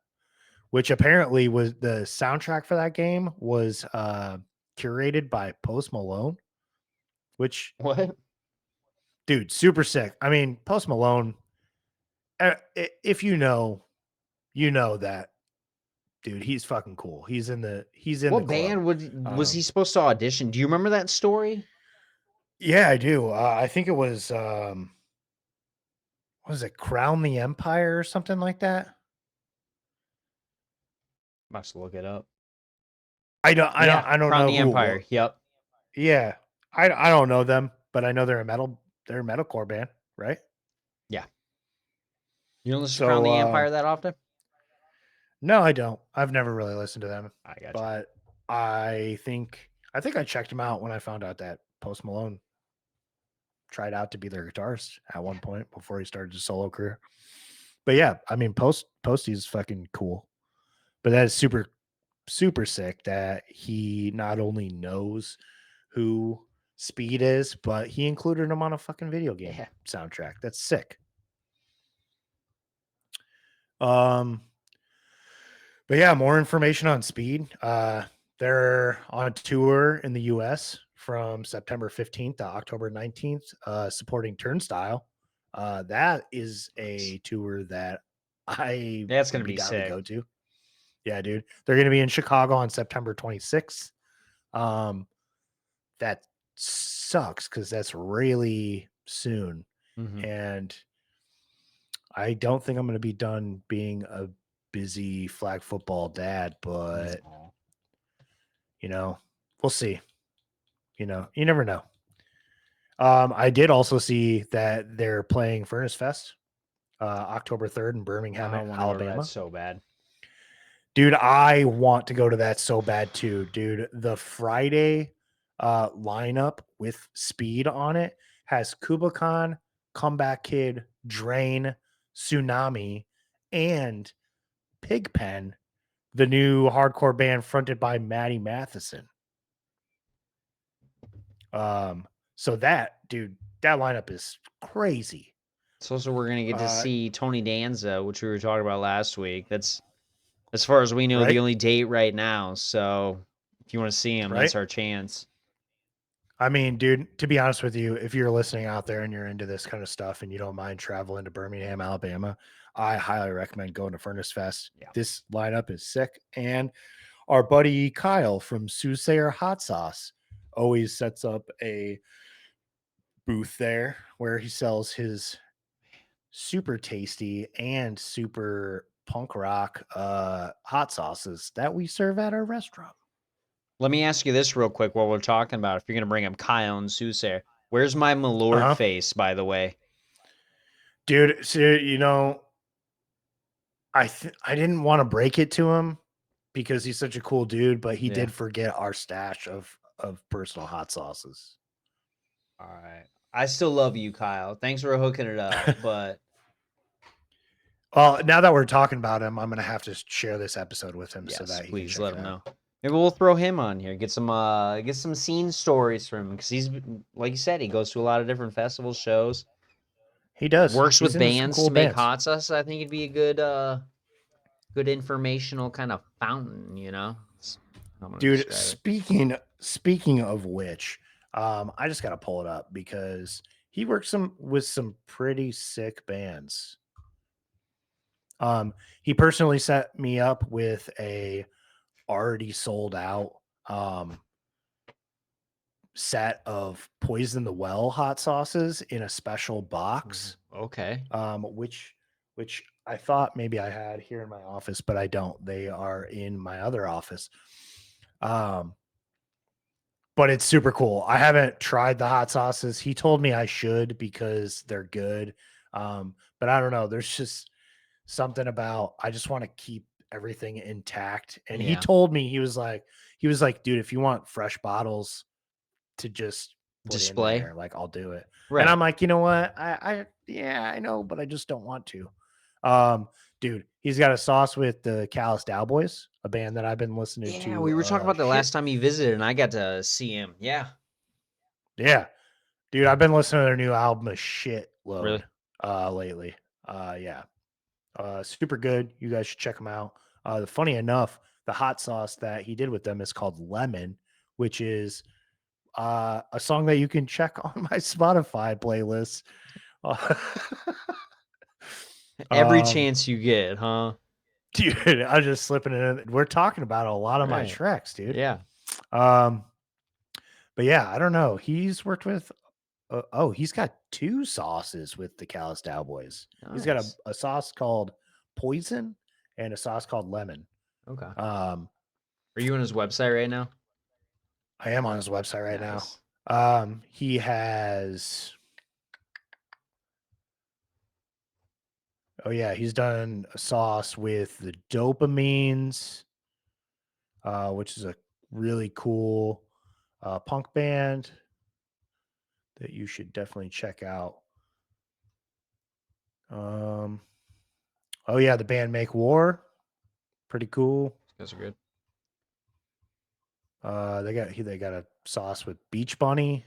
which apparently was the soundtrack for that game was curated by Post Malone, which What? dude, super sick. I mean, Post Malone. If you know that dude. He's fucking cool. He's in the What club. band was he Um, supposed to audition? Do you remember that story? yeah, I do. I think it was what was it, Crown the Empire or something like that? Must look it up. I Yeah, I don't Crown know the who it Empire. was. Yep. Yeah. I don't know them, but I know they're a metalcore band, right? Yeah. You don't listen to Crown So the Empire that often? no, I don't. I've never really listened to them, I got you. but I think I checked them out when I found out that Post Malone tried out to be their guitarist at Yeah. one point before he started his solo career. But yeah, I mean Posty's fucking cool. But that is super sick that he not only knows who Speed is, but he included him on a fucking video game Yeah. soundtrack. That's sick. Um, but yeah, more information on Speed. They're on tour in the US from September 15th to October 19th, supporting Turnstile. That is Nice. a tour that I That's would gonna be be down to sick. go to. Yeah, dude. They're going to be in Chicago on September 26th. Um, that sucks because that's really soon. Hmm. And I don't think I'm going to be done being a busy flag football dad, but No. you know, we'll see. You never know. I did also see that they're playing Furnace Fest October 3rd in Birmingham, I want to go to that Alabama. so bad. Dude, I want to go to that so bad too, dude. The Friday lineup with Speed on it has Kubakan, Comeback Kid, Drain, Tsunami, and Pigpen, the new hardcore band fronted by Maddie Matheson. So that dude, that lineup is crazy. So also we're gonna get to Uh, see Tony Danza, which we were talking about last week. That's as far as we know the right, only date right now. So if you want to see him, right. that's our chance. I mean, dude, to be honest with you, if you're listening out there and you're into this kind of stuff and you don't mind traveling to Birmingham, Alabama, I highly recommend going to Furnace Fest. Yeah. This lineup is sick. And our buddy Kyle from Soothsayer Hot Sauce always sets up a booth there where he sells his super tasty and super punk rock hot sauces that we serve at our restaurant. Let me ask you this real quick while we're talking about if you're gonna bring up Kyle and Soothsayer. Where's my Malort Uh-huh. face, by the way? Dude, so, I didn't want to break it to him because he's such a cool dude, but he Yeah. did forget our stash of personal hot sauces. All right. I still love you, Kyle. Thanks for hooking it up, but Well, now that we're talking about him, I'm gonna have to share this episode with him so yes, that he can please check let it him out. know. Maybe we'll throw him on here. Get some scene stories from him because like you said, he goes to a lot of different festival shows. He does. Works He's with into some bands cool to make bands. hot sauce. I think it'd be a good informational kind of fountain, you know? How I'm gonna Dude, describe it. speaking of which, I just gotta pull it up because he works with some pretty sick bands. He personally set me up with a already sold out um set of Poison the Well hot sauces in a special Mhm. box, Okay. which I thought maybe I had here in my office, but I don't. They are in my other office. Um, but it's super cool. I haven't tried the hot sauces. He told me I should because they're good. But I don't know. There's just something about I just want to keep everything intact. And he Yeah. told me he was like, dude, if you want fresh bottles to just put in Display. there, like I'll do it. And Right. I'm like, you know what? Yeah, I know, but I just don't want to. Um, dude, he's got a sauce with the Callous Cowboys, a band that I've been listening Yeah, to we were talking about the shit. last time he visited, and I got to see him. Yeah. Yeah. Dude, I've been listening to their new album a shit Really? load lately. Yeah. Super good. You guys should check them out. Funny enough, the hot sauce that he did with them is called Lemon, which is a song that you can check on my Spotify playlist. Every um, chance you get, huh? dude, I'm just slipping it in. We're talking about a lot of my Right. tracks, dude. Yeah. Um, but yeah, I don't know. He's worked with he's got 2 sauces with the Calloused Boys. He's got Nice. a sauce called Poison and a sauce called Lemon. Okay. Um, Are you on his website right now? I am on his website right now. Nice. He has oh yeah, he's done a sauce with the Dopamines, which is a really cool punk band that you should definitely check out. Um, oh yeah, the band Make War, pretty cool. These guys are good. They got a sauce with Beach Bunny.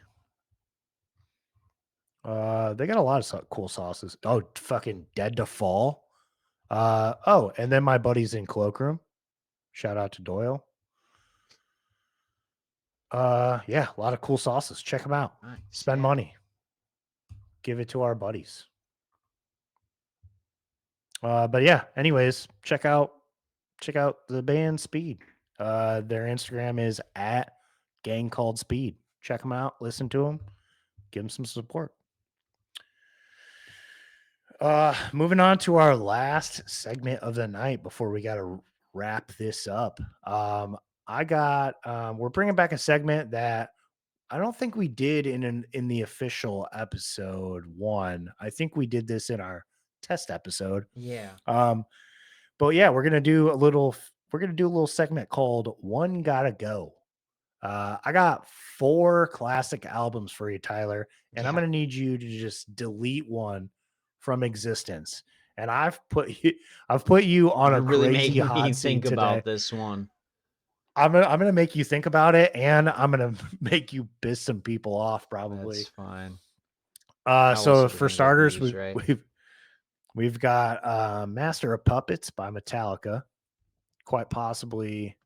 They got a lot of cool sauces. Oh, fucking Dead to Fall. Oh, and then my buddies in Cloakroom. Shout out to Doyle. Yeah, a lot of cool sauces. Check them out. Nice. Spend Yeah. money. Give it to our buddies. But yeah, anyways, check out the band Speed. Their Instagram is at Gang Called Speed. Check them out. Listen to them. Give them some support. Moving on to our last segment of the night before we got to wrap this up. We're bringing back a segment that I don't think we did in the official episode 1. I think we did this in our test episode. Yeah. Um, but yeah, we're gonna do a little segment called One Gotta Go. I got 4 classic albums for you, Tyler, and I'm Yeah. gonna need you to just delete one from existence. And I've put you on a You're really crazy making me hot seat think today. about this one. I'm gonna make you think about it, and I'm gonna make you piss some people off That's probably. fine. How else So are we for gonna get starters, these right? we've got Master of Puppets by Metallica, quite possibly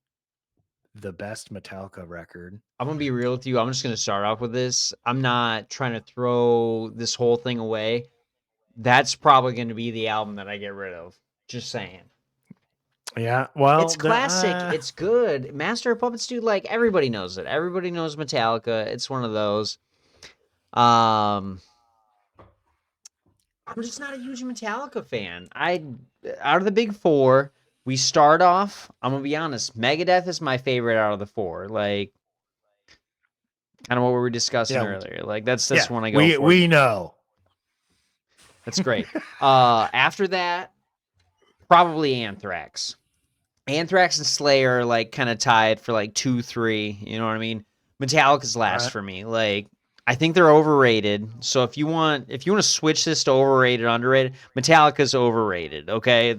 the best Metallica record. I'm gonna be real with you. I'm just gonna start off with this. I'm not trying to throw this whole thing away. That's probably gonna be the album that I get rid of. Just saying. Yeah, well, It's classic. It's good. Master of Puppets, dude. Like everybody knows it. Everybody knows Metallica. It's one of those. Um, I'm just not a huge Metallica fan. Out of the big 4, we start off. I'm gonna be honest. Megadeth is my favorite out of the 4. Like kind of what we were discussing yeah, earlier. Like that's yeah, one I go we for. we know. That's great. After that, probably Anthrax. Anthrax and Slayer are like kind of tied for like 2, 3. You know what I mean? Metallica's All last right. for me. Like I think they're overrated. So if you want to switch this to overrated, underrated, Metallica's overrated. Okay,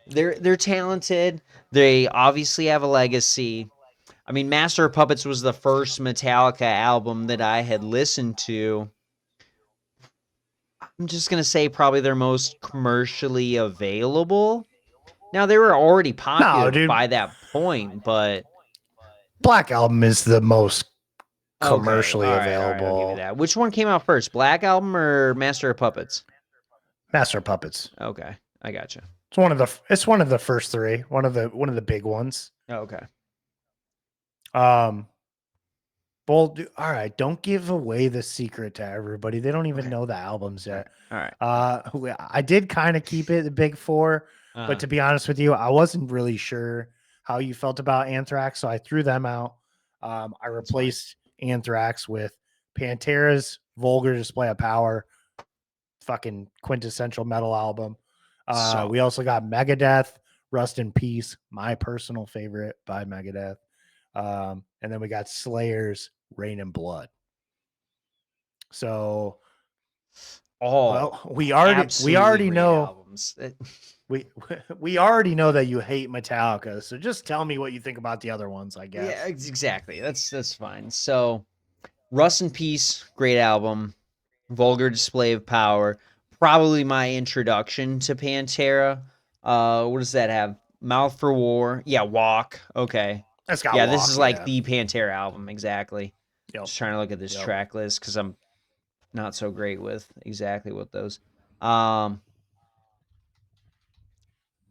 they're talented. They obviously have a legacy. I mean, Master of Puppets was the first Metallica album that I had listened to. I'm just gonna say probably their most commercially available. Now they were already No, popular dude, by that point, but Black Album is the most okay, commercially all right, I'll give you available. that. Which one came out first, Black Album or Master of Puppets? Master of Puppets. Okay, I gotcha. It's one of the first 3. One of the big ones. Okay, Um, well, all right. Don't give away the secret to everybody. They don't even okay, know the albums all right, yet. all right, all right. I did kind of keep it the big 4, but Uh, to be honest with you, I wasn't really sure how you felt about Anthrax, so I threw them out. I that's fine. replaced Anthrax with Pantera's Vulgar Display of Power, fucking quintessential metal album. We Solid. also got Megadeth, Rust in Peace, my personal favorite by Megadeth. And then we got Slayer's Rain and Blood. So, All well, we already absolutely great know albums. we we already know that you hate Metallica. So just tell me what you think about the other ones, I Yeah, guess. exactly. That's fine. So, Rust in Peace, great album. Vulgar Display of Power, probably my introduction to Pantera. What does that have? Mouth for War. Yeah, Walk. Okay. It's got Yeah, this is Walk, like yeah. the Pantera album, exactly. Yep. Just trying to look at this Yep. track list because I'm not so great with exactly what those. Um,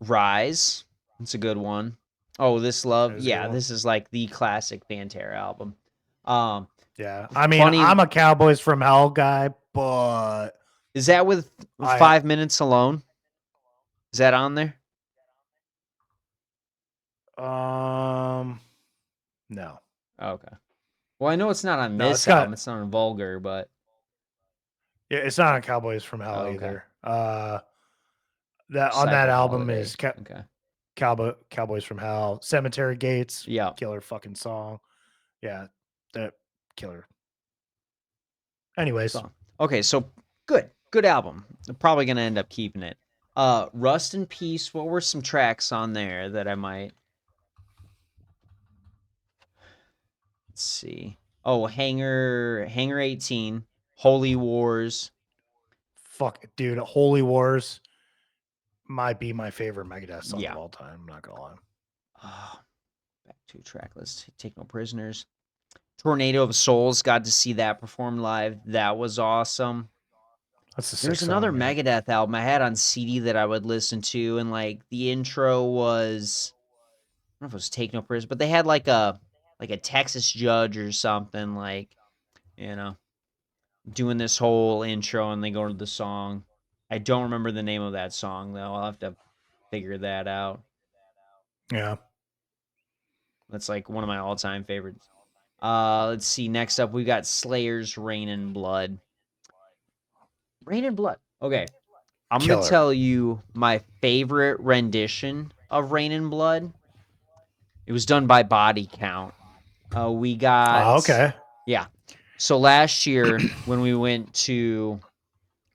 Rise. It's a good one. Oh, This Love. There's a good Yeah, one. this is like the classic Pantera album. Um, Yeah. I mean, funny. I'm a Cowboys from Hell guy, but Is that with I 5 minutes alone? Is that on there? um no. Okay. Well, I know it's not on No, it's this got album. It's not on Vulgar, but yeah, it's not on Cowboys from Hell oh, okay. either. That on that Cycle album is Holiday. Okay. Cowboys from Hell, Cemetery Gates, Yeah. killer fucking song. Yeah, that killer. Anyways, So okay, so good. Good album. I'm probably gonna end up keeping it. Rust in Peace. What were some tracks on there that I might let's see? Oh, Hanger 18, Holy Wars. fuck, dude, Holy Wars might be my favorite Megadeth song of Yeah. all time. I'm not gonna lie. Oh, back to track list. Take No Prisoners. Tornado of Souls. Got to see that performed live. That was awesome. That's a sick There's another song, yeah. Megadeth album I had on CD that I would listen to, and like the intro was I don't know if it was Take No Prisoners, but they had like a Texas judge or something, like, you know, doing this whole intro and they go to the song. I don't remember the name of that song though. I'll have to figure that out. Yeah. That's like one of my all-time favorites. Let's see. Next up, we got Slayer's Rain and Blood. Rain and Blood. Okay, I'm gonna Killer. tell you my favorite rendition of Rain and Blood. It was done by Body Count. We Oh, got okay. yeah. So last year when we went to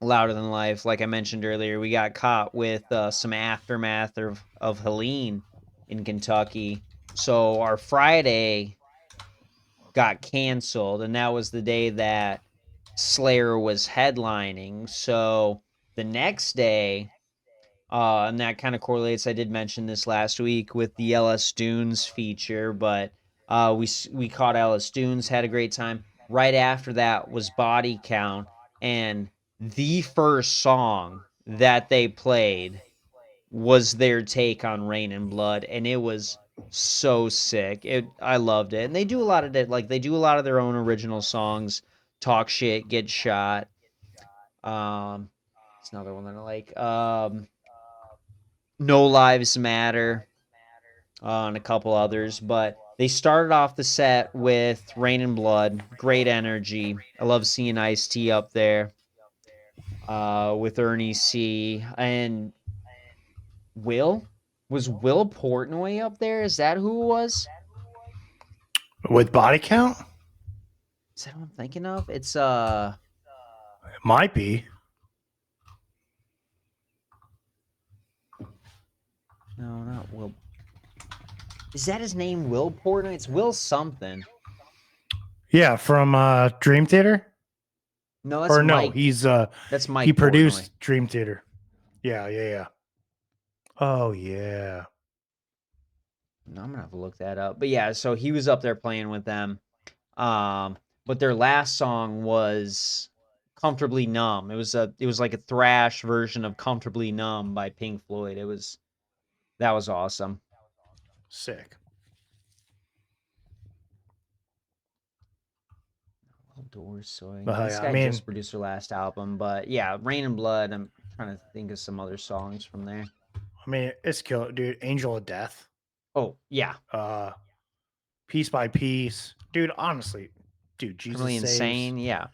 Louder Than Life, like I mentioned earlier, we got caught with some aftermath of Helene in Kentucky. So our Friday got canceled, and that was the day that Slayer was headlining. So the next day, and that kind of correlates. I did mention this last week with the LS Dunes feature, but we caught LS Dunes, had a great time. Right after that was Body Count, and the first song that they played was their take on Rain and Blood, and it was so sick. I loved it, and they do a lot of it. Like they do a lot of their own original songs. Talk shit, get shot. Um, it's another one that I like. No Lives Matter, and a couple others, but they started off the set with Rain and Blood, great energy. I love seeing Ice-T up there with Ernie C. And was Will Portnoy up there? Is that who it was? With Body Count? Is that who I'm thinking of? It's It might be. no, not Will. Is that his name? Will Portnoy? It's Will something. Yeah, from Dream Theater? No, that's Or no, Mike. he's That's he Mike Portnoy. produced Dream Theater. Yeah, yeah, yeah. Oh yeah. No, I'm gonna have to look that up. But yeah, so he was up there playing with them. Um, but their last song was "Comfortably Numb." It was like a thrash version of "Comfortably Numb" by Pink Floyd. That was awesome. Sick. Doors, so But hell this yeah, I guy mean, just produced their last album, but yeah, "Rain and Blood." I'm trying to think of some other songs from there. it's killer, dude. Angel of Death. Oh yeah, Uh Piece by Piece. Dude, honestly, dude, Jesus "Criminally Saves, Insane." Yeah,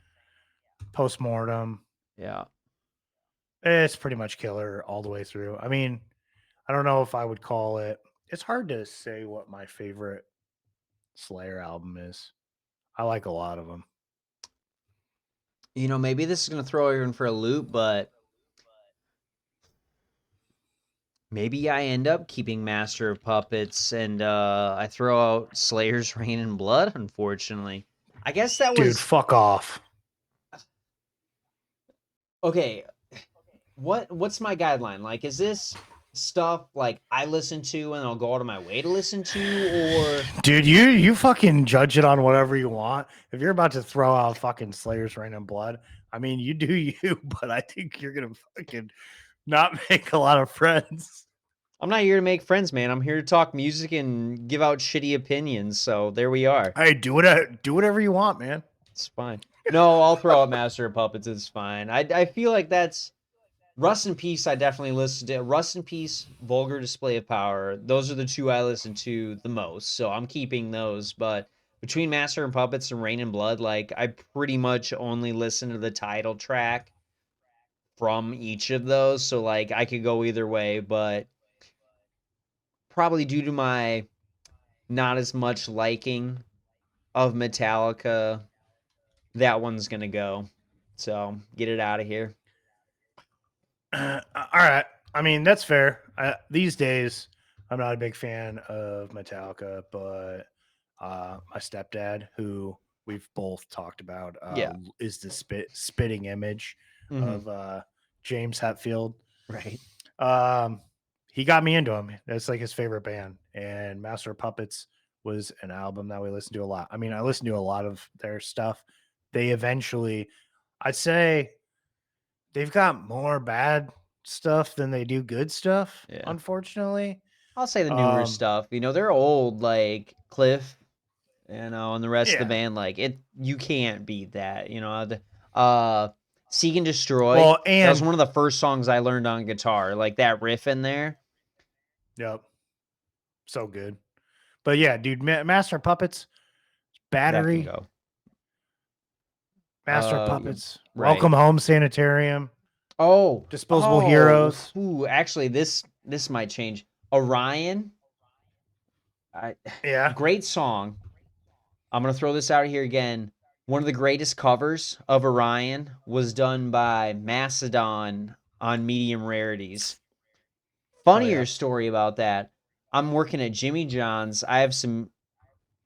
Postmortem. yeah. It's pretty much killer all the way through. I mean, I don't know if I would call it. It's hard to say what my favorite Slayer album is. I like a lot of them. You know, maybe this is gonna throw everyone for a loop, but maybe I end up keeping Master of Puppets and I throw out Slayer's Rain and Blood, unfortunately. I guess that Dude, was fuck off. okay. What's my guideline? Like, is this stuff like I listen to and I'll go out of my way to listen to, or Dude, you fucking judge it on whatever you want. If you're about to throw out fucking Slayer's Rain and Blood, I mean, you do you, but I think you're gonna fucking not make a lot of friends. I'm not here to make friends, man. I'm here to talk music and give out shitty opinions. So there we are. Hey, do whatever you want, man. It's fine. No, I'll throw out Master of Puppets. It's fine. I feel like that's Rust in Peace. I definitely listen to Rust in Peace, Vulgar Display of Power. Those are the two I listen to the most. So I'm keeping those. But between Master and Puppets and Rain and Blood, like I pretty much only listen to the title track from each of those. So like I could go either way, but probably due to my not as much liking of Metallica, that one's gonna go. So get it out of here. All right. I mean, that's fair. These days, I'm not a big fan of Metallica, but my stepdad, who we've both talked about, Yeah. is the spitting image Hmm. of James Hetfield. Right. Um, he got me into him. That's like his favorite band, and Master of Puppets was an album that we listened to a lot. I mean, I listened to a lot of their stuff. They eventually, I'd say, they've got more bad stuff than they do good stuff, Yeah. unfortunately. I'll say the newer Um, stuff. They're old, like Cliff, and the rest of the yeah. band. Like it, you can't beat that. Seek and Destroy. Well, That was and one of the first songs I learned on guitar. Like that riff in there, yep, so good. But yeah, dude, Master of Puppets, that can Battery, go. Master of Yeah, Puppets, right. Welcome Home Sanitarium, Oh, Disposable Heroes. ooh, actually, this might change. Orion, I, Yeah. great song. I'm gonna throw this out here again. One of the greatest covers of Orion was done by Macedon on Medium Rarities. Oh yeah. Funnier story about that. I'm working at Jimmy John's. I have some.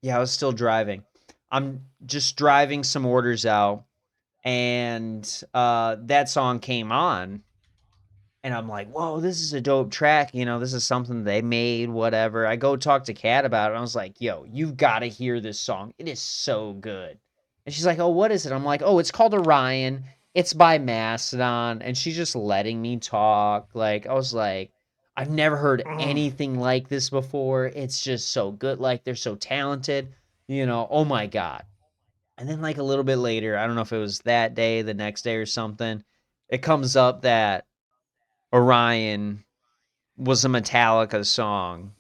Yeah, I was still driving. I'm just driving some orders out, and that song came on, and I'm like, whoa, this is a dope track. This is something they made, whatever. I go talk to Kat about it. And I was like, yo, you've got to hear this song. It is so good. And she's like, oh, what is it? I'm like, oh, it's called Orion. It's by Mastodon. And she's just letting me talk. Like, I was like, I've never heard Mm. anything like this before. It's just so good. Like, they're so talented. Oh my God. And then, like, a little bit later, I don't know if it was that day, the next day, or something, it comes up that Orion was a Metallica song,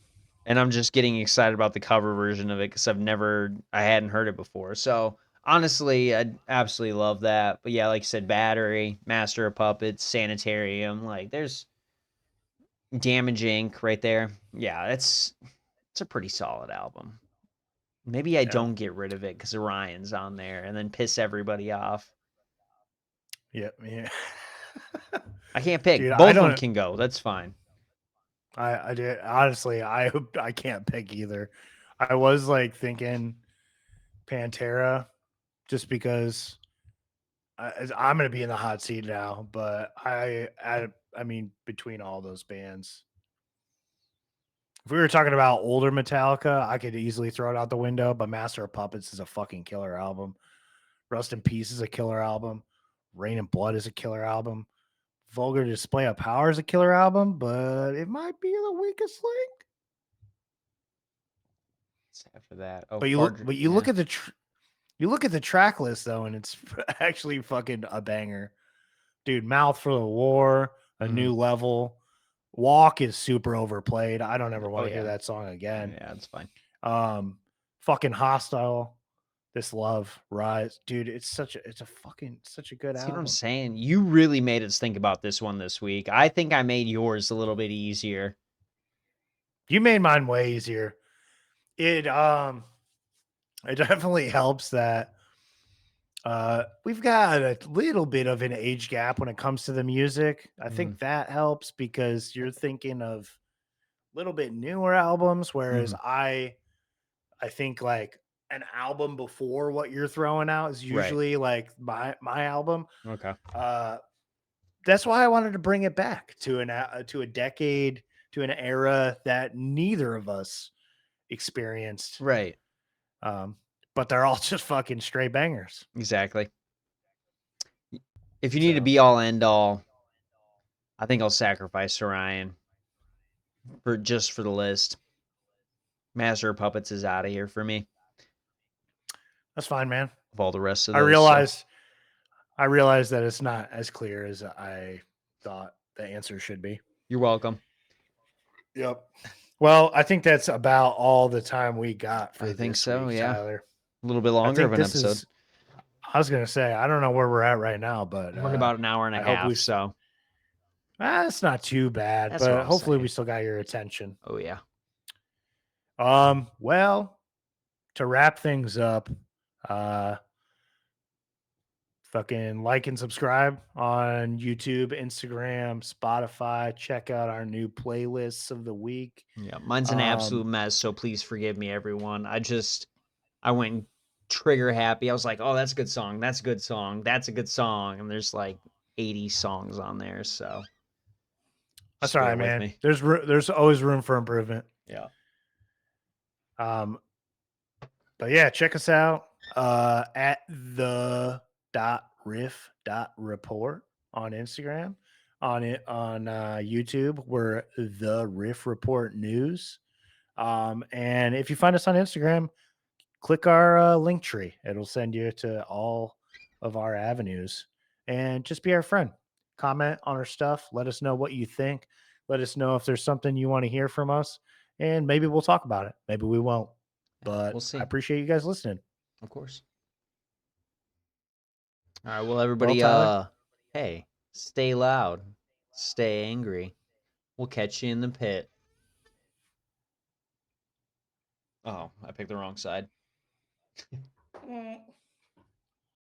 and I'm just getting excited about the cover version of it because I hadn't heard it before. So honestly, I absolutely love that. But yeah, like I said, Battery, Master of Puppets, Sanitarium, like there's Damage Inc. right there. Yeah, it's a pretty solid album. Maybe I Yeah. don't get rid of it because Orion's on there and then piss everybody off. Yeah. Yeah. I can't pick. Dude, I Both of them don't. can go. That's fine. I did honestly. I can't pick either. I was like thinking Pantera just because I'm going to be in the hot seat now. But I mean, between all those bands, if we were talking about older Metallica, I could easily throw it out the window. But Master of Puppets is a fucking killer album. Rust in Peace is a killer album. Rain and Blood is a killer album. Vulgar Display of Power is a killer album, but it might be the weakest link. After that, oh, But Quadri, you yeah. look at you look at the track list though, and it's actually fucking a banger, dude. Mouth for the War, A Hmm. New Level, Walk is super overplayed. I don't ever Oh want to hear yeah, that song again. yeah, it's fine. Um, fucking Hostile, This Love, Rise, dude. It's a fucking such a good See what I'm album. saying? You really made us think about this one this week. I think I made yours a little bit easier. You made mine way easier. It it definitely helps that we've got a little bit of an age gap when it comes to the music. I Mm, think that helps because you're thinking of a little bit newer albums, whereas mhm, I think like an album before what you're throwing out is right. usually like my album. Okay. Uh, that's why I wanted to bring it back to to a decade to an era that neither of us experienced. Right. Um, but they're all just fucking straight bangers. Exactly. If you need to So be all end all, I think I'll sacrifice Orion for the list. Master of Puppets is out of here for me that's fine, man. of all the rest of I those. So realized I realized that it's not as clear as I thought the answer should be. you're welcome. Yep. Well, I think that's about all the time we got I for think this so. week, Yeah, Tyler. a little bit I longer of think an this episode. is I was gonna say, I don't know where we're at right now, but We're at about an hour and a I hope half. we've So it's not too bad, that's what but I was hopefully we saying. still got your attention. Oh yeah. Well, to wrap things up, uh fucking like and subscribe on YouTube, Instagram, Spotify. Check out our new playlists of the week. Yeah, mine's an Um, absolute mess, so please forgive me, everyone. I went trigger happy. I was like, oh, that's a good song. That's a good song. That's a good song. And there's like 80 songs on there, so that's just all bear right, with man. me. There's always room for improvement. Yeah. Um, but yeah, check us out at the riff report on Instagram. On YouTube, we're the Riff Report News. And if you find us on Instagram, click our link tree. It'll send you to all of our avenues and just be our friend. Comment on our stuff. Let us know what you think. Let us know if there's something you want to hear from us, and maybe we'll talk about it. Maybe we won't. Yeah, we'll But I see. appreciate you guys listening. Of course. All right, well Well, everybody Tyler, hey, stay loud. Stay angry. We'll catch you in the pit. Oh, I picked the wrong side.